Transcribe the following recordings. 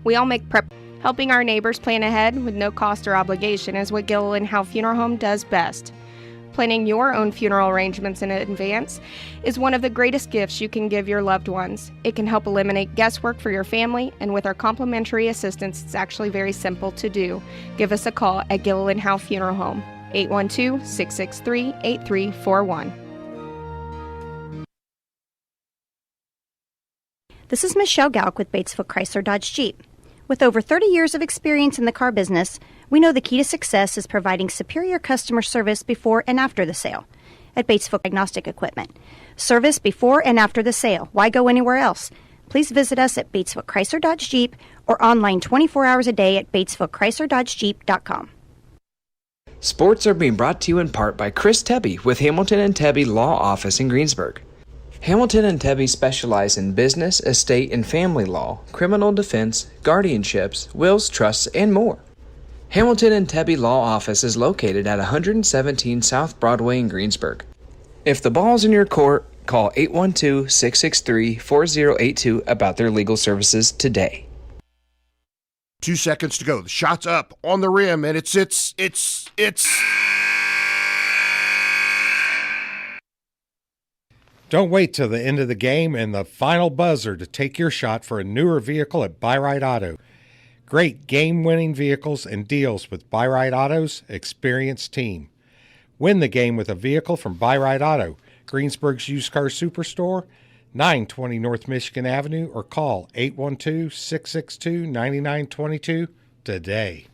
We all make prep. Helping our neighbors plan ahead with no cost or obligation is what Gilliland Howe Funeral Home does best. Planning your own funeral arrangements in advance is one of the greatest gifts you can give your loved ones. It can help eliminate guesswork for your family, and with our complimentary assistance, it's actually very simple to do. Give us a call at Gilliland Howe Funeral Home, 812-663-8341. This is Michelle Galk with Batesville Chrysler Dodge Jeep. With over 30 years of experience in the car business, we know the key to success is providing superior customer service before and after the sale. At Batesville Diagnostic Equipment, service before and after the sale. Why go anywhere else? Please visit us at Batesville Chrysler Dodge Jeep or online 24 hours a day at BatesvilleChryslerDodgeJeep.com. Sports are being brought to you in part by Chris Tebby with Hamilton and Tebby Law Office in Greensburg. Hamilton and Tebby specialize in business, estate, and family law, criminal defense, guardianships, wills, trusts, and more. Hamilton and Tebby Law Office is located at 117 South Broadway in Greensburg. If the ball's in your court, call 812-663-4082 about their legal services today. 2 seconds to go. The shot's up on the rim, and it's. Don't wait till the end of the game and the final buzzer to take your shot for a newer vehicle at Buy-Right Auto. Great game-winning vehicles and deals with Buy-Right Auto's experienced team. Win the game with a vehicle from Buy-Right Auto, Greensburg's used car superstore, 920 North Michigan Avenue, or call 812-662-9922 today.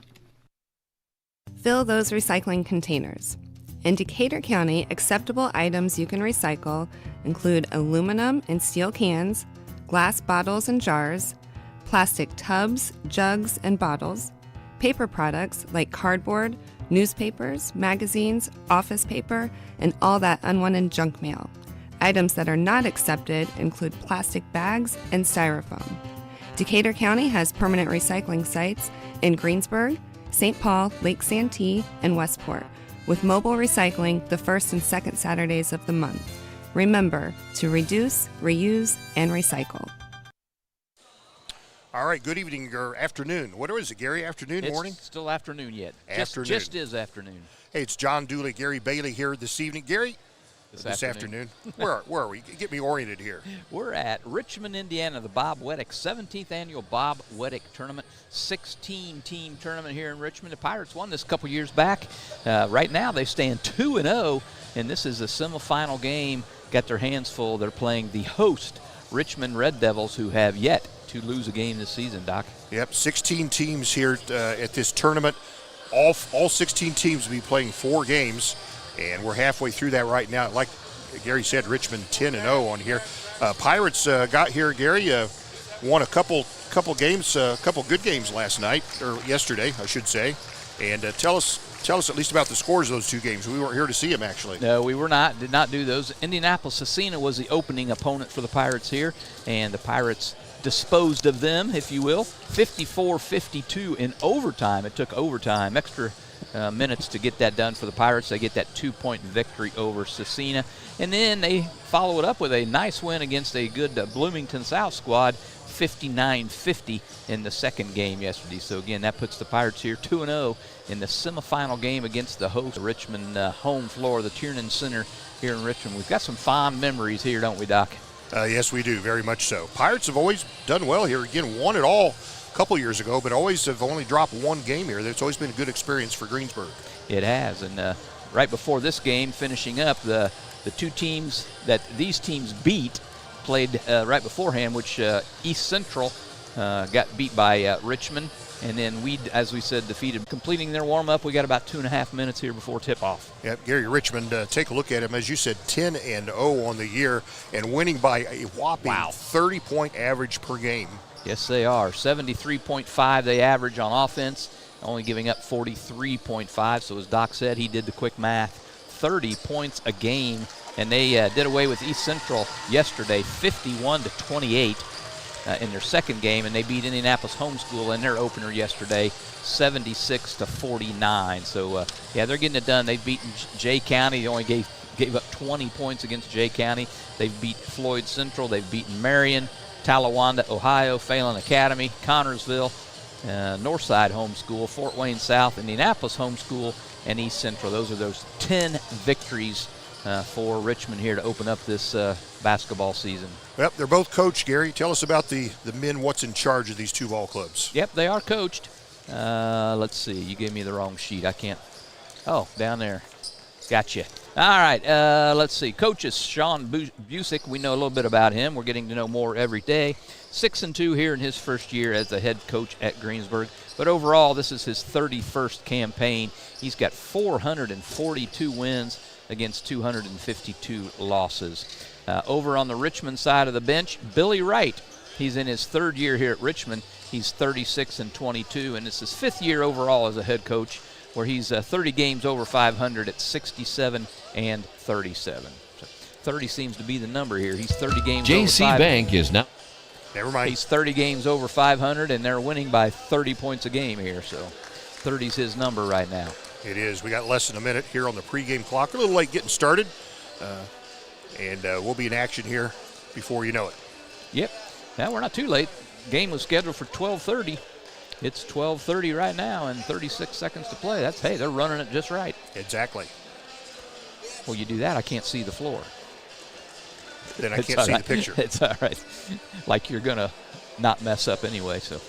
Fill those recycling containers. In Decatur County, acceptable items you can recycle include aluminum and steel cans, glass bottles and jars, plastic tubs, jugs, and bottles, paper products like cardboard, newspapers, magazines, office paper, and all that unwanted junk mail. Items that are not accepted include plastic bags and styrofoam. Decatur County has permanent recycling sites in Greensburg, St. Paul, Lake Santee, and Westport, with mobile recycling the first and second Saturdays of the month. Remember to reduce, reuse, and recycle. All right, good evening or afternoon. What is it, Gary? Afternoon, morning? It's still afternoon yet. Afternoon. Just is afternoon. Hey, it's John Dooley, Gary Bailey here this evening. Gary, this afternoon. Where are we? Get me oriented here. We're at Richmond, Indiana, the Bob Wettig 17th annual Bob Wettig tournament, 16-team tournament here in Richmond. The Pirates won this a couple years back. Right now they stand 2-0, and this is the semifinal game. Got their hands full. They're playing the host Richmond Red Devils, who have yet to lose a game this season, Doc. Yep, 16 teams here at this tournament. All 16 teams will be playing 4 games. And we're halfway through that right now. Like Gary said, Richmond 10-0 on here. Pirates got here, Gary, won a couple games, couple good games last night, or yesterday, I should say. And tell us at least about the scores of those 2 games. We weren't here to see them, actually. No, we were not. Did not do those. Indianapolis-Scecina was the opening opponent for the Pirates here, and the Pirates disposed of them, if you will, 54-52 in overtime. It took overtime, extra minutes to get that done for the Pirates. They get that 2-point victory over Scecina. And then they follow it up with a nice win against a good Bloomington South squad, 59-50 in the second game yesterday. So, again, that puts the Pirates here 2-0 in the semifinal game against the host, Richmond home floor, the Tiernan Center here in Richmond. We've got some fond memories here, don't we, Doc? Yes, we do, very much so. Pirates have always done well here. Again, won it all a couple years ago, but always have only dropped 1 game here. It's always been a good experience for Greensburg. It has, and right before this game, finishing up, the 2 teams that these teams beat played right beforehand, which East Central got beat by Richmond, and then we, as we said, defeated. Completing their warm-up, we got about 2.5 minutes here before tip-off. Yep, Gary, Richmond, take a look at them. As you said, 10-0 on the year and winning by a whopping 30-point average per game. Yes, they are. 73.5 they average on offense, only giving up 43.5. So as Doc said, he did the quick math, 30 points a game. And they did away with East Central yesterday, 51-28 in their second game. And they beat Indianapolis Homeschool in their opener yesterday, 76-49. So, yeah, they're getting it done. They've beaten Jay County. They only gave up 20 points against Jay County. They've beat Floyd Central. They've beaten Marion. Talawanda, Ohio, Phelan Academy, Connorsville, Northside Homeschool, Fort Wayne South, Indianapolis Homeschool, and East Central. Those are those 10 victories for Richmond here to open up this basketball season. Yep, they're both coached, Gary. Tell us about the men, what's in charge of these two ball clubs. Yep, they are coached. Let's see. You gave me the wrong sheet. I can't. Oh, down there. Gotcha. All right, let's see. Coaches, Sean Busick, we know a little bit about him. We're getting to know more every day. 6-2 here in his first year as the head coach at Greensburg. But overall, this is his 31st campaign. He's got 442 wins against 252 losses. Over on the Richmond side of the bench, Billy Wright. He's in his third year here at Richmond. He's 36-22, and it's his fifth year overall as a head coach, where he's 30 games over 500 at 67-37. So 30 seems to be the number here. He's 30 games over 500. JC Bank is now. Never mind. He's 30 games over 500, and they're winning by 30 points a game here. So 30's his number right now. It is. We got less than a minute here on the pregame clock. A little late getting started, and we'll be in action here before you know it. Yep. Now we're not too late. Game was scheduled for 12:30. It's 12:30 right now and 36 seconds to play. Hey, they're running it just right. Exactly. Well, you do that, I can't see the floor. Then I can't see the picture. It's all right. Like you're going to not mess up anyway. So,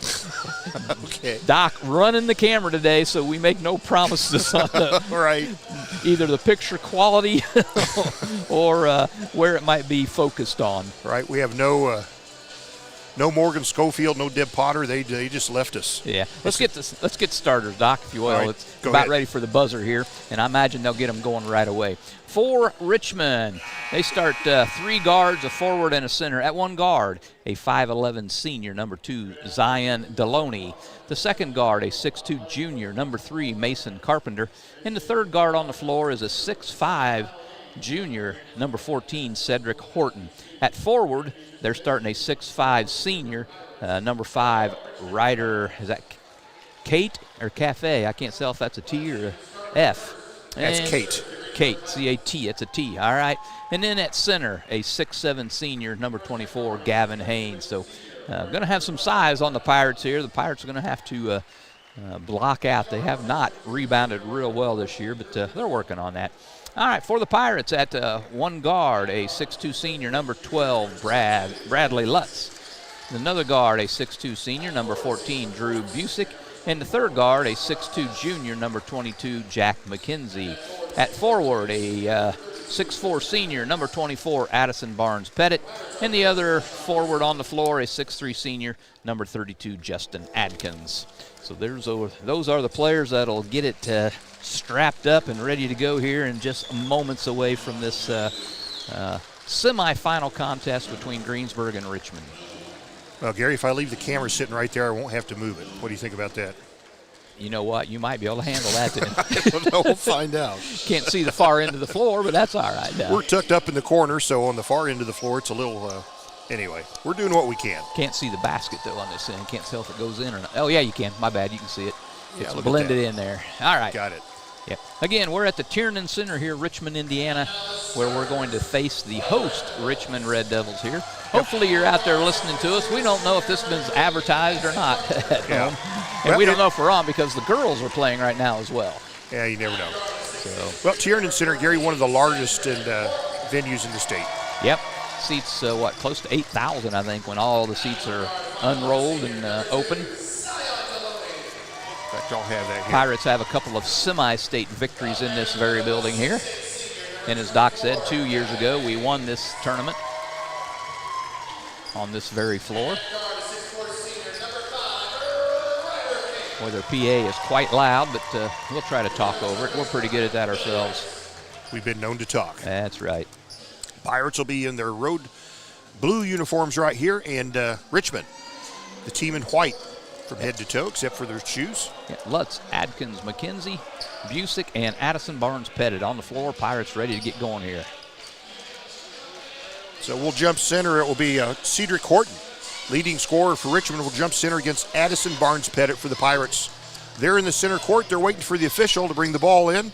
Okay. Doc running the camera today, so we make no promises on Right. either the picture quality or where it might be focused on. Right. We have no Morgan Schofield, no Deb Potter. They just left us. Yeah. Let's get starters, Doc, if you will. Right, It's go about ahead. ready for the buzzer here, and I imagine they'll get them going right away. For Richmond, they start 3 guards, a forward, and a center. At 1 guard, a 5'11 senior, number 2, Zion Deloney. The second guard, a 6'2 junior, number 3, Mason Carpenter. And the third guard on the floor is a 6'5 junior, number 14, Cedric Horton. At forward, they're starting a 6'5 senior, number 5, Ryder. Is that Kate or Cafe? I can't tell if that's a T or a F. That's And Kate. Kate, C-A-T, it's a T, all right. And then at center, a 6'7 senior, number 24, Gavin Haynes. So going to have some size on the Pirates here. The Pirates are going to have to block out. They have not rebounded real well this year, but they're working on that. All right, for the Pirates at 1 guard, a 6'2 senior, number 12, Bradley Lutz. Another guard, a 6'2 senior, number 14, Drew Busick. And the third guard, a 6'2 junior, number 22, Jack McKenzie. At forward, a 6'4 senior, number 24, Addison Barnes-Pettit. And the other forward on the floor, a 6'3 senior, number 32, Justin Adkins. So those are the players that'll get it strapped up and ready to go here in just moments away from this semifinal contest between Greensburg and Richmond. Well, Gary, if I leave the camera sitting right there, I won't have to move it. What do you think about that? You know what? You might be able to handle that then. I don't know. We'll find out. Can't see the far end of the floor, but that's all right. We're tucked up in the corner, so on the far end of the floor, it's a little anyway, we're doing what we can. Can't see the basket, though, on this end. Can't tell if it goes in or not. Oh, yeah, you can. My bad. You can see it. Yeah, It's look at blended that. in there. All right. Got it. Yep. Again, we're at the Tiernan Center here, Richmond, Indiana, where we're going to face the host Richmond Red Devils here. Hopefully you're out there listening to us. We don't know if this has been advertised or not at home. And Well, we don't know if we're on because the girls are playing right now as well. Yeah, you never know. So, Well, Tiernan Center, Gary, one of the largest venues in the state. yep. Seats, close to 8,000, I think, when all the seats are unrolled and open. In fact, I'll have that here. Pirates have a couple of semi-state victories in this very building here. And as Doc said, 2 years ago, we won this tournament on this very floor. Boy, their PA is quite loud, but we'll try to talk over it. We're pretty good at that ourselves. We've been known to talk. That's right. Pirates will be in their road blue uniforms right here, and Richmond, the team in white from head to toe, except for their shoes. Yeah, Lutz, Adkins, McKenzie, Busick, and Addison Barnes-Pettit on the floor. Pirates ready to get going here. So we'll jump center. It will be Cedric Horton, leading scorer for Richmond, will jump center against Addison Barnes-Pettit for the Pirates. They're in the center court. They're waiting for the official to bring the ball in.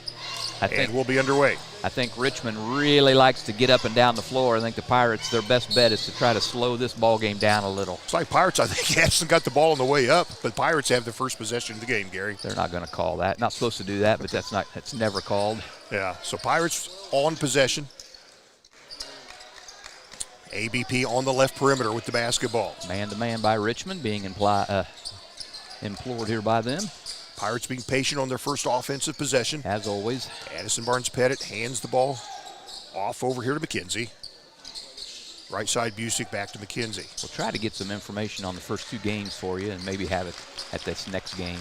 And we'll be underway. I think Richmond really likes to get up and down the floor. I think the Pirates, their best bet is to try to slow this ball game down a little. It's like Pirates, I think, hasn't got the ball on the way up, but Pirates have the first possession of the game, Gary. They're not going to call that. Not supposed to do that, but that's never called. Yeah, so Pirates on possession. ABP on the left perimeter with the basketball. Man-to-man by Richmond being implored here by them. Pirates being patient on their first offensive possession. As always. Addison Barnes-Pettit hands the ball off over here to McKenzie. Right side Busick back to McKenzie. We'll try to get some information on the first two games for you and maybe have it at this next game.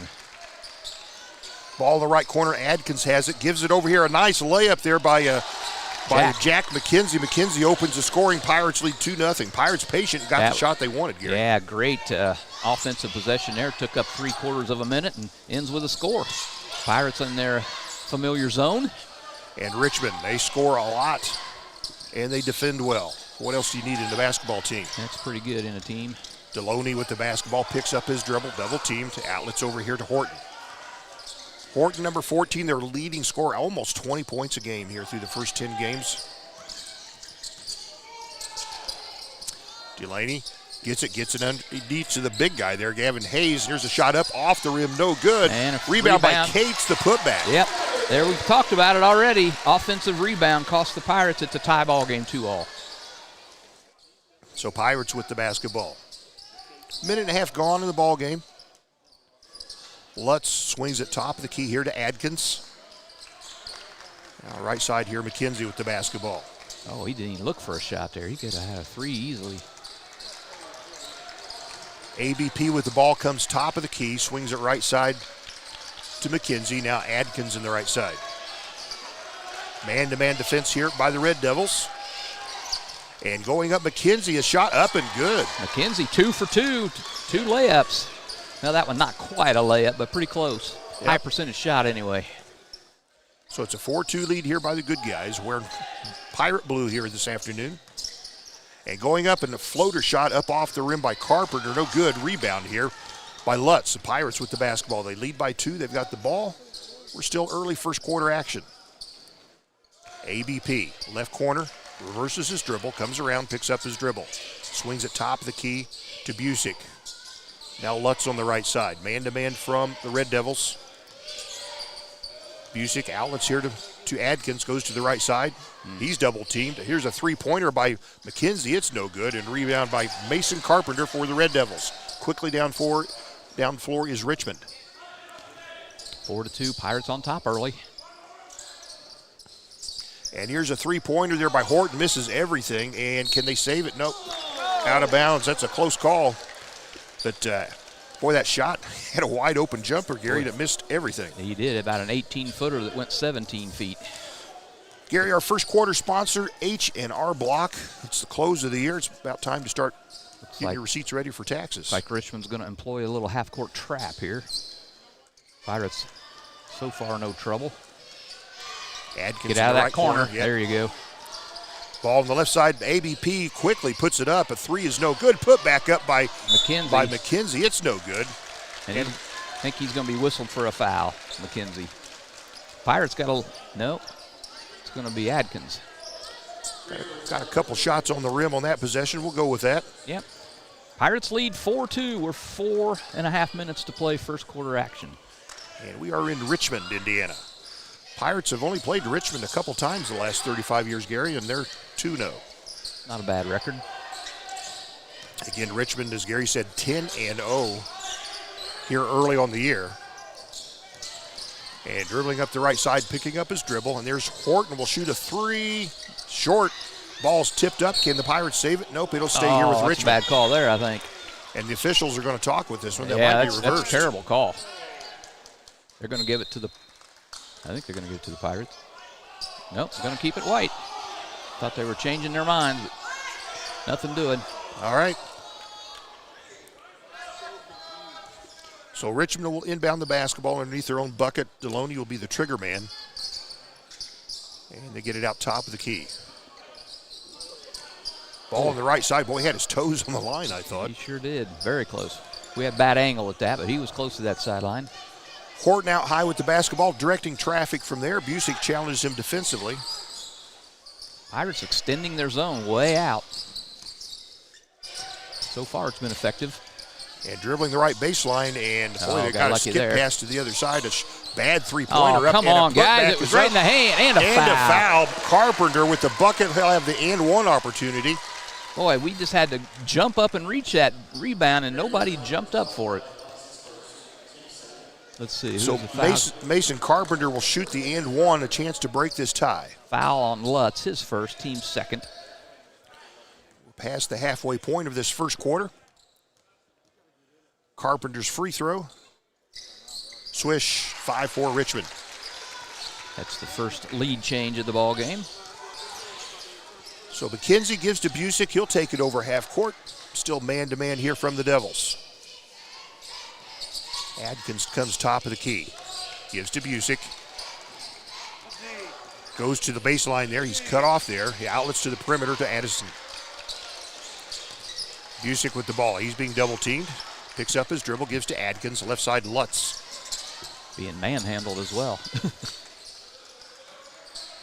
Ball in the right corner. Adkins has it. Gives it over here. A nice layup there by Jack McKenzie. McKenzie opens the scoring. Pirates lead 2-0. Pirates patient, got the shot they wanted, Gary. Yeah, great offensive possession there. Took up 3/4 of a minute and ends with a score. Pirates in their familiar zone. And Richmond, they score a lot, and they defend well. What else do you need in the basketball team? That's pretty good in a team. Deloney with the basketball picks up his dribble. Double team to outlets over here to Horton. Horton, number 14, their leading scorer, almost 20 points a game here through the first 10 games. Delaney gets it underneath to the big guy there, Gavin Hayes. Here's a shot up off the rim, no good. And a rebound by Cates, the putback. Yep, there we've talked about it already. Offensive rebound cost the Pirates. It's a tie ball game, 2-all. So Pirates with the basketball. Minute and a half gone in the ball game. Lutz swings at top of the key here to Adkins. Now right side here, McKenzie with the basketball. Oh, he didn't even look for a shot there. He could have had a three easily. ABP with the ball comes top of the key, swings it right side to McKenzie. Now Adkins in the right side. Man-to-man defense here by the Red Devils. And going up, McKenzie, a shot up and good. McKenzie 2 for 2, 2 layups. Now that one not quite a layup, but pretty close. Yep. High percentage shot anyway. So it's a 4-2 lead here by the good guys, wearing pirate blue here this afternoon. And going up in the floater shot up off the rim by Carpenter, no good. Rebound here by Lutz. The Pirates with the basketball. They lead by 2. They've got the ball. We're still early first quarter action. ABP, left corner, reverses his dribble, comes around, picks up his dribble. Swings at top of the key to Busick. Now Lutz on the right side. Man-to-man from the Red Devils. Busick outlets here to Adkins, goes to the right side. He's double teamed. Here's a three-pointer by McKenzie. It's no good. And rebound by Mason Carpenter for the Red Devils. Quickly down floor is Richmond. 4-2, Pirates on top early. And here's a three-pointer there by Horton. Misses everything. And can they save it? Nope. Out of bounds. That's a close call. But, boy, that shot had a wide-open jumper, Gary, that missed everything. He did, about an 18-footer that went 17 feet. Gary, our first quarter sponsor, H&R Block. It's the close of the year. It's about time to start getting your receipts ready for taxes. Looks like Richmond's going to employ a little half-court trap here. Pirates, so far, no trouble. Adkins Get out of that right corner. Yep. There you go. Ball on the left side. ABP quickly puts it up. A three is no good. Put back up by McKenzie. It's no good. And I think he's going to be whistled for a foul, McKenzie. Pirates got a no. It's going to be Adkins. Got a couple shots on the rim on that possession. We'll go with that. Yep. Pirates lead 4-2. We're 4.5 minutes to play first quarter action. And we are in Richmond, Indiana. Pirates have only played Richmond a couple times in the last 35 years, Gary, and they're 2-0. Not a bad record. Again, Richmond, as Gary said, 10-0 here early on the year. And dribbling up the right side, picking up his dribble. And there's Horton will shoot a three. Short. Ball's tipped up. Can the Pirates save it? Nope, it'll stay here with Richmond. That's a bad call there, I think. And the officials are going to talk with this one. That yeah, might be reversed. That's a terrible call. They're going to give it to the I think they're going to give it to the Pirates. Nope, they're going to keep it white. Thought they were changing their minds, but nothing doing. All right. So Richmond will inbound the basketball underneath their own bucket. Deloney will be the trigger man. And they get it out top of the key. Ball on the right side. Boy, he had his toes on the line, I thought. He sure did. Very close. We had bad angle at that, but he was close to that sideline. Horton out high with the basketball, directing traffic from there. Busick challenges him defensively. Pirates extending their zone way out. So far, it's been effective. And dribbling the right baseline, and boy, they got a skip pass to the other side. A bad three-pointer up. Come on, guys. It was right in the hand, and a foul. Carpenter with the bucket. He'll have the and-one opportunity. Boy, we just had to jump up and reach that rebound, and nobody jumped up for it. Let's see. So Mason Carpenter will shoot the and-one, a chance to break this tie. Foul on Lutz, his first, team second. We're past the halfway point of this first quarter. Carpenter's free throw. Swish, 5-4 Richmond. That's the first lead change of the ball game. So McKenzie gives to Busick. He'll take it over half court. Still man-to-man here from the Devils. Adkins comes top of the key. Gives to Busick. Goes to the baseline there. He's cut off there. He outlets to the perimeter to Addison. Busick with the ball. He's being double-teamed. Picks up his dribble, gives to Adkins. Left side, Lutz. Being manhandled as well.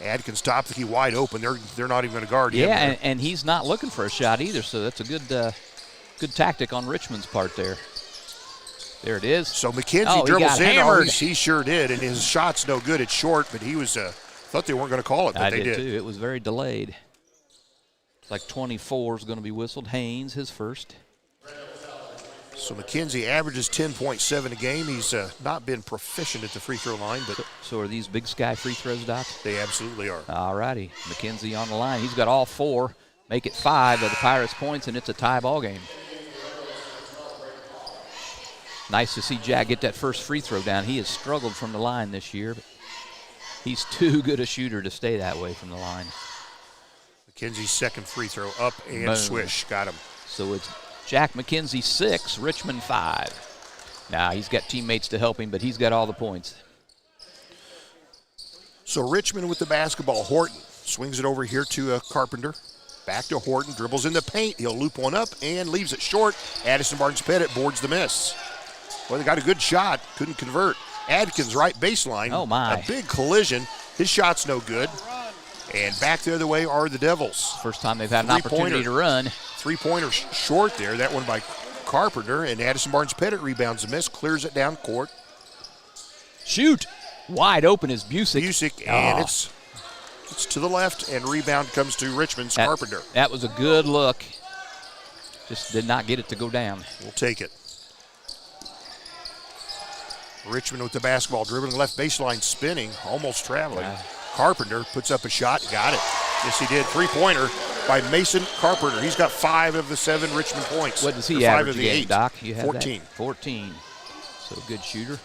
Adkins top the key wide open. They're not even going to guard him. Yeah, and he's not looking for a shot either, so that's a good tactic on Richmond's part there. There it is. So McKenzie dribbles in. Hammered. He sure did, and his shot's no good. It's short, but he was thought they weren't going to call it, but they did. Too. It was very delayed. It's like 24 is going to be whistled. Haynes, his first. So McKenzie averages 10.7 a game. He's not been proficient at the free throw line, but so are these Big Sky free throws, Doc? They absolutely are. All righty, McKenzie on the line. He's got all four. Make it 5 of the Pirates' points, and it's a tie ball game. Nice to see Jack get that first free throw down. He has struggled from the line this year, but he's too good a shooter to stay that way from the line. McKenzie's second free throw up and Boom. Swish. Got him. So it's Jack McKenzie 6, Richmond 5. Now he's got teammates to help him, but he's got all the points. So Richmond with the basketball. Horton swings it over here to Carpenter. Back to Horton, dribbles in the paint. He'll loop one up and leaves it short. Addison Barnes-Pettit boards the miss. Well, they got a good shot, couldn't convert. Adkins right baseline. Oh, my. A big collision. His shot's no good. And back the other way are the Devils. First time they've had an opportunity to run. Three-pointer short there. That one by Carpenter. And Addison Barnes-Pettit rebounds the miss, clears it down court. Shoot. Wide open is Busick, and it's to the left, and rebound comes to Richmond's Carpenter. That was a good look. Just did not get it to go down. We'll take it. Richmond with the basketball, dribbling left baseline, spinning, almost traveling. Carpenter puts up a shot, got it. Yes, he did. Three-pointer by Mason Carpenter. He's got 5 of the 7 Richmond points. What does he average of the 8, Doc? You have 14. That? 14. So good shooter.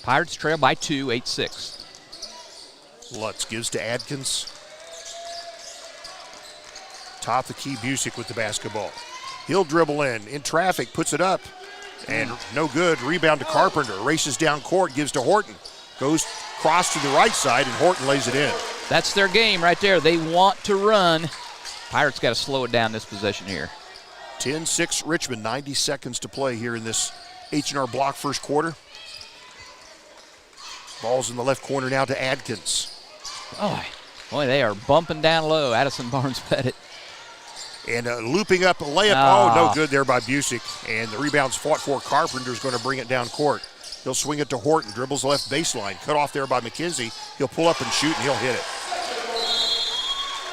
Pirates trail by 2, 8-6. Lutz gives to Adkins. Top the key, Busick with the basketball. He'll dribble in traffic, puts it up, and no good. Rebound to Carpenter. Races down court, gives to Horton. Goes cross to the right side, and Horton lays it in. That's their game right there. They want to run. Pirates got to slow it down this possession here. 10-6 Richmond, 90 seconds to play here in this H&R Block first quarter. Ball's in the left corner now to Adkins. Oh, boy, they are bumping down low. Addison Barnes-Pettit. And looping up a layup. Oh, no good there by Busick. And the rebound's fought for. Carpenter's going to bring it down court. He'll swing it to Horton. Dribbles left baseline. Cut off there by McKenzie. He'll pull up and shoot, and he'll hit it.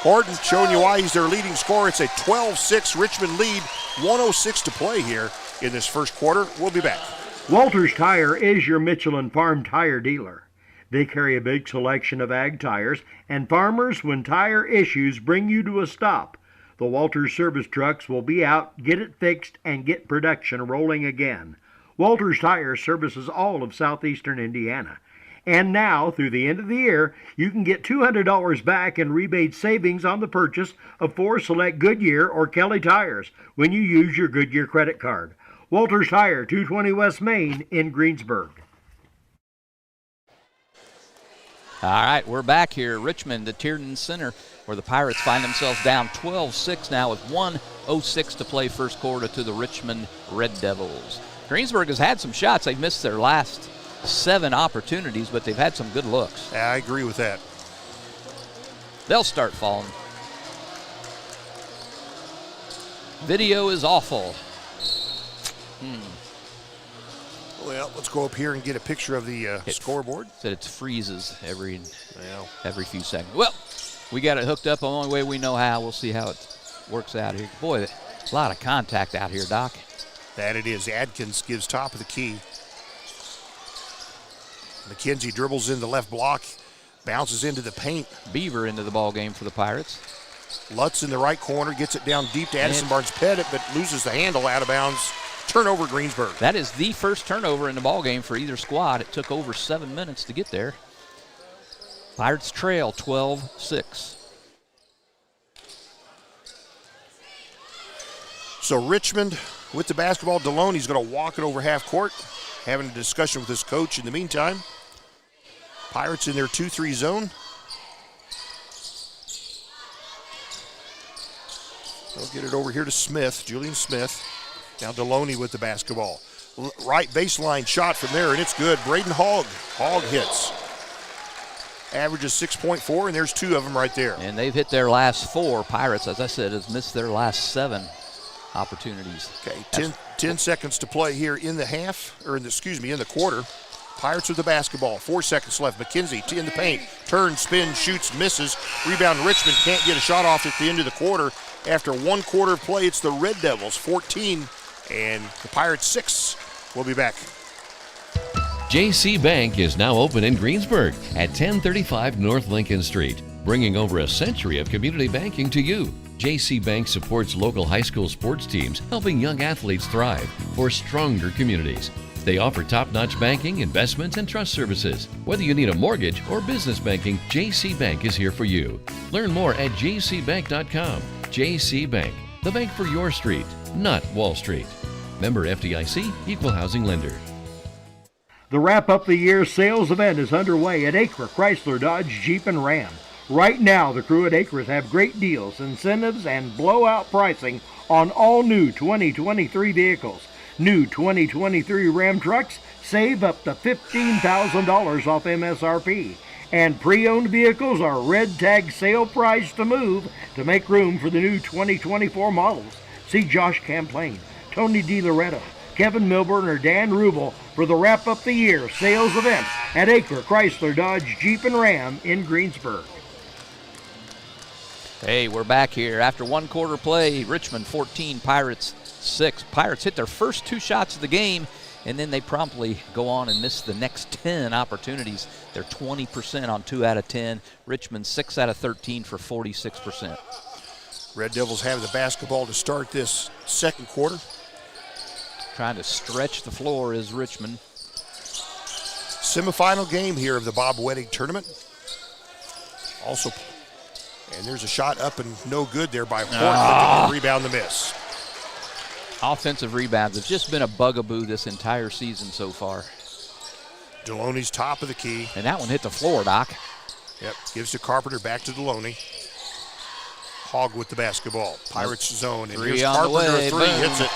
Horton showing you why he's their leading scorer. It's a 12-6 Richmond lead. 1:06 to play here in this first quarter. We'll be back. Walters Tire is your Michelin Farm tire dealer. They carry a big selection of ag tires, and farmers, when tire issues bring you to a stop, the Walters service trucks will be out, get it fixed, and get production rolling again. Walters Tire services all of southeastern Indiana. And now, through the end of the year, you can get $200 back in rebate savings on the purchase of 4 select Goodyear or Kelly tires when you use your Goodyear credit card. Walters Tire, 220 West Main in Greensburg. All right, we're back here at Richmond, the Tiernan Center, where the Pirates find themselves down 12-6 now with 1:06 to play first quarter to the Richmond Red Devils. Greensburg has had some shots. They've missed their last 7 opportunities, but they've had some good looks. I agree with that. They'll start falling. Video is awful. Well, let's go up here and get a picture of the scoreboard. Said it freezes every few seconds. Well, we got it hooked up the only way we know how. We'll see how it works out here. Boy, a lot of contact out here, Doc. That it is. Adkins gives top of the key. McKenzie dribbles in the left block, bounces into the paint. Beaver into the ball game for the Pirates. Lutz in the right corner, gets it down deep to Addison Barnes-Pettit, but loses the handle out of bounds. Turnover, Greensburg. That is the first turnover in the ball game for either squad. It took over 7 minutes to get there. Pirates trail 12-6. So Richmond with the basketball. Deloney's going to walk it over half court, having a discussion with his coach in the meantime. Pirates in their 2-3 zone. They'll get it over here to Smith, Julian Smith. Now Deloney with the basketball. Right baseline shot from there, and it's good. Braden Hogg. Hogg hits. Averages 6.4, and there's 2 of them right there. And they've hit their last 4. Pirates, as I said, has missed their last 7 opportunities. Okay, 10 seconds to play here in the half, or in the quarter. Pirates with the basketball. 4 seconds left. McKenzie in the paint. Turns, spins, shoots, misses. Rebound Richmond. Can't get a shot off at the end of the quarter. After 1 quarter of play, it's the Red Devils 14 and the Pirates 6. We'll be back. JC Bank is now open in Greensburg at 1035 North Lincoln Street, bringing over a century of community banking to you. JC Bank supports local high school sports teams, helping young athletes thrive for stronger communities. They offer top-notch banking, investments, and trust services. Whether you need a mortgage or business banking, JC Bank is here for you. Learn more at jcbank.com. JC Bank, the bank for your street, not Wall Street. Member FDIC, Equal Housing Lender. The wrap-up the year sales event is underway at Acre Chrysler Dodge Jeep and Ram. Right now, the crew at Acres have great deals, incentives, and blowout pricing on all new 2023 vehicles. New 2023 Ram trucks save up to $15,000 off MSRP. And pre-owned vehicles are red tag sale price to move to make room for the new 2024 models. See Josh Camplain, Tony DiLoretto, Kevin Milburn, or Dan Rubel for the wrap-up the year sales event at Acre Chrysler Dodge Jeep and Ram in Greensburg. Hey, we're back here. After 1 quarter play, Richmond 14, Pirates 6. Pirates hit their first 2 shots of the game, and then they promptly go on and miss the next 10 opportunities. They're 20% on 2 out of 10. Richmond 6 out of 13 for 46%. Red Devils have the basketball to start this second quarter. Trying to stretch the floor is Richmond. Semifinal game here of the Bob Wettig tournament. Also, and there's a shot up and no good there by Horton. Rebound the miss. Offensive rebounds have just been a bugaboo this entire season so far. Deloney's top of the key. And that one hit the floor, Doc. Yep, gives to Carpenter, back to Deloney. Hogg with the basketball. Pirates zone. And here's Carpenter, a 3, hits it.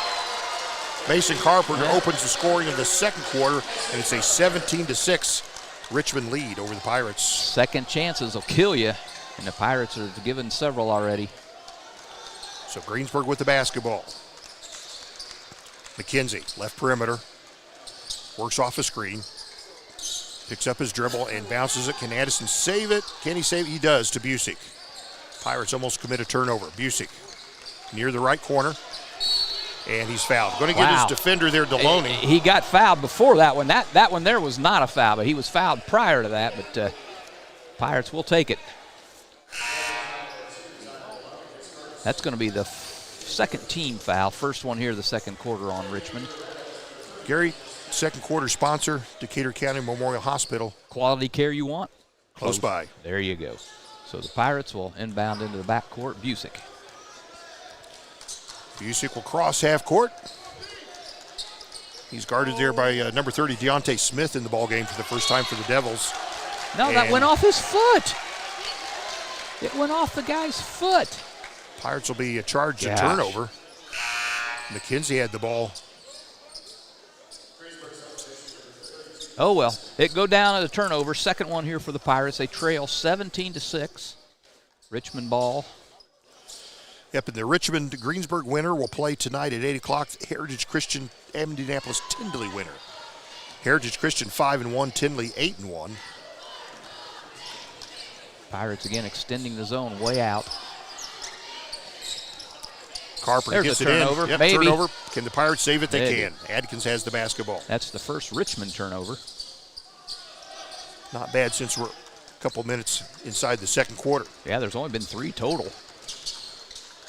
Mason Carpenter opens the scoring of the second quarter, and it's a 17-6 Richmond lead over the Pirates. Second chances will kill you, and the Pirates are given several already. So Greensburg with the basketball. McKenzie, left perimeter, works off a screen, picks up his dribble and bounces it. Can Addison save it? Can he save it? He does to Busick. Pirates almost commit a turnover. Busick near the right corner, and he's fouled. Going to get his defender there, Deloney. He got fouled before that one. That one there was not a foul, but he was fouled prior to that, but Pirates will take it. That's going to be the second team foul. First one here of the second quarter on Richmond. Gary, second quarter sponsor, Decatur County Memorial Hospital. Quality care you want? Close by. There you go. So the Pirates will inbound into the backcourt. Busick. Busick will cross half court. He's guarded there by number 30, Deontay Smith, in the ball game for the first time for the Devils. No, that went off his foot. It went off the guy's foot. Pirates will be charged a turnover. McKenzie had the ball. Oh, well, it go down at a turnover. Second one here for the Pirates. They trail 17-6. Richmond ball. Yep, and the Richmond Greensburg winner will play tonight at 8 o'clock. Heritage Christian Indianapolis Tindley winner. Heritage Christian 5-1, Tindley 8-1. Pirates again extending the zone way out. Carpenter There's gets a it turnover. in. Yep, Maybe. turnover. Can the Pirates save it? They Maybe. can. Adkins has the basketball. That's the first Richmond turnover. Not bad since we're a couple minutes inside the second quarter. Yeah, there's only been 3 total.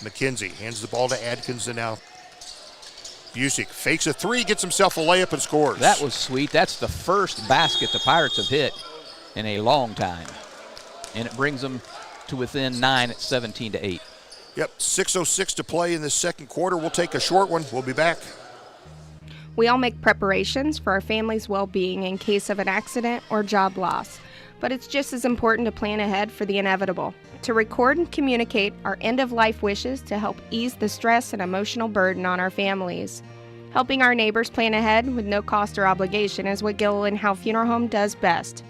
McKenzie hands the ball to Adkins, and now Busick fakes a 3, gets himself a layup and scores. That was sweet. That's the first basket the Pirates have hit in a long time. And it brings them to within 9 at 17-8. Yep, 6:06 to play in the second quarter. We'll take a short one. We'll be back. We all make preparations for our family's well-being in case of an accident or job loss, but it's just as important to plan ahead for the inevitable. To record and communicate our end-of-life wishes to help ease the stress and emotional burden on our families. Helping our neighbors plan ahead with no cost or obligation is what Gill and Howe Funeral Home does best.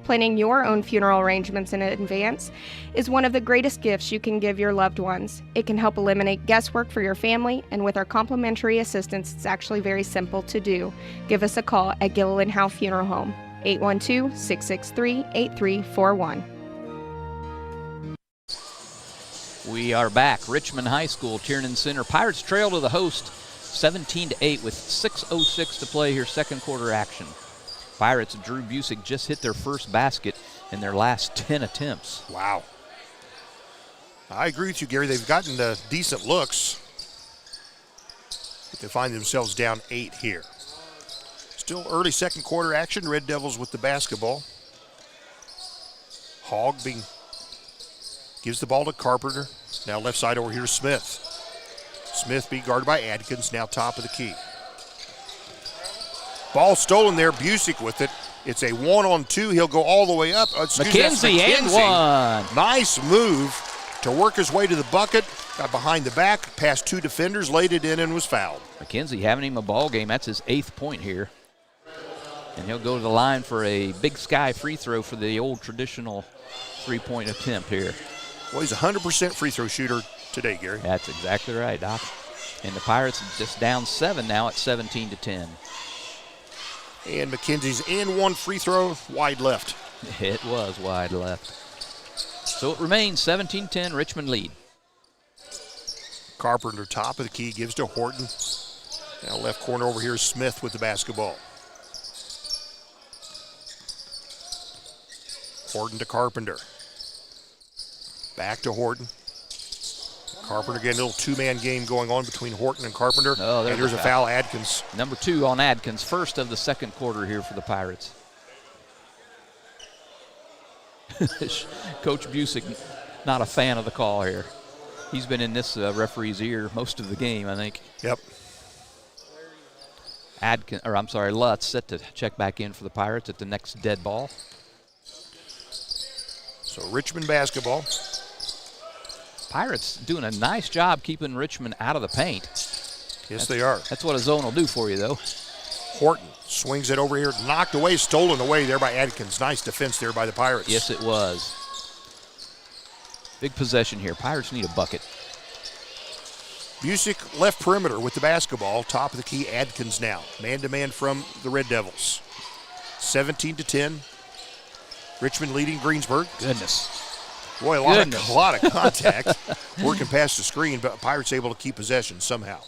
Planning your own funeral arrangements in advance is one of the greatest gifts you can give your loved ones. It can help eliminate guesswork for your family, and with our complimentary assistance, it's actually very simple to do. Give us a call at Gill and Howe Funeral Home, 812-663-8341. We are back. Richmond High School, Tiernan Center. Pirates trail to the host 17-8 with 6:06 to play here, second quarter action. Pirates, Drew Busick just hit their first basket in their last 10 attempts. Wow. I agree with you, Gary. They've gotten decent looks. But they find themselves down 8 here. Still early second quarter action. Red Devils with the basketball. Hogg gives the ball to Carpenter. Now left side over here, Smith. Smith being guarded by Adkins, now top of the key. Ball stolen there, Busick with it. It's a 1-on-2. He'll go all the way up. McKenzie and one. Nice move to work his way to the bucket. Got behind the back, past 2 defenders, laid it in, and was fouled. McKenzie having him a ball game. That's his 8th point here. And he'll go to the line for a Big Sky free throw for the old traditional three-point attempt here. Well, he's a 100% free throw shooter today, Gary. That's exactly right, Doc. And the Pirates are just down 7 now at 17-10. And McKenzie's and one free throw wide left. It was wide left. So it remains 17-10, Richmond lead. Carpenter, top of the key, gives to Horton. Now left corner over here is Smith with the basketball. Horton to Carpenter. Back to Horton. Carpenter getting a little two-man game going on between Horton and Carpenter. Oh, and there's a foul, Adkins. Number 2 on Adkins, first of the second quarter here for the Pirates. Coach Busick, not a fan of the call here. He's been in this referee's ear most of the game, I think. Yep. Lutz set to check back in for the Pirates at the next dead ball. So Richmond basketball. Pirates doing a nice job keeping Richmond out of the paint. Yes, they are. That's what a zone will do for you, though. Horton swings it over here, knocked away, stolen away there by Adkins. Nice defense there by the Pirates. Yes, it was. Big possession here. Pirates need a bucket. Busick left perimeter with the basketball. Top of the key, Adkins now. Man-to-man from the Red Devils. 17-10. Richmond leading Greensburg. Goodness. Boy, a lot of contact. Working past the screen, but Pirates able to keep possession somehow.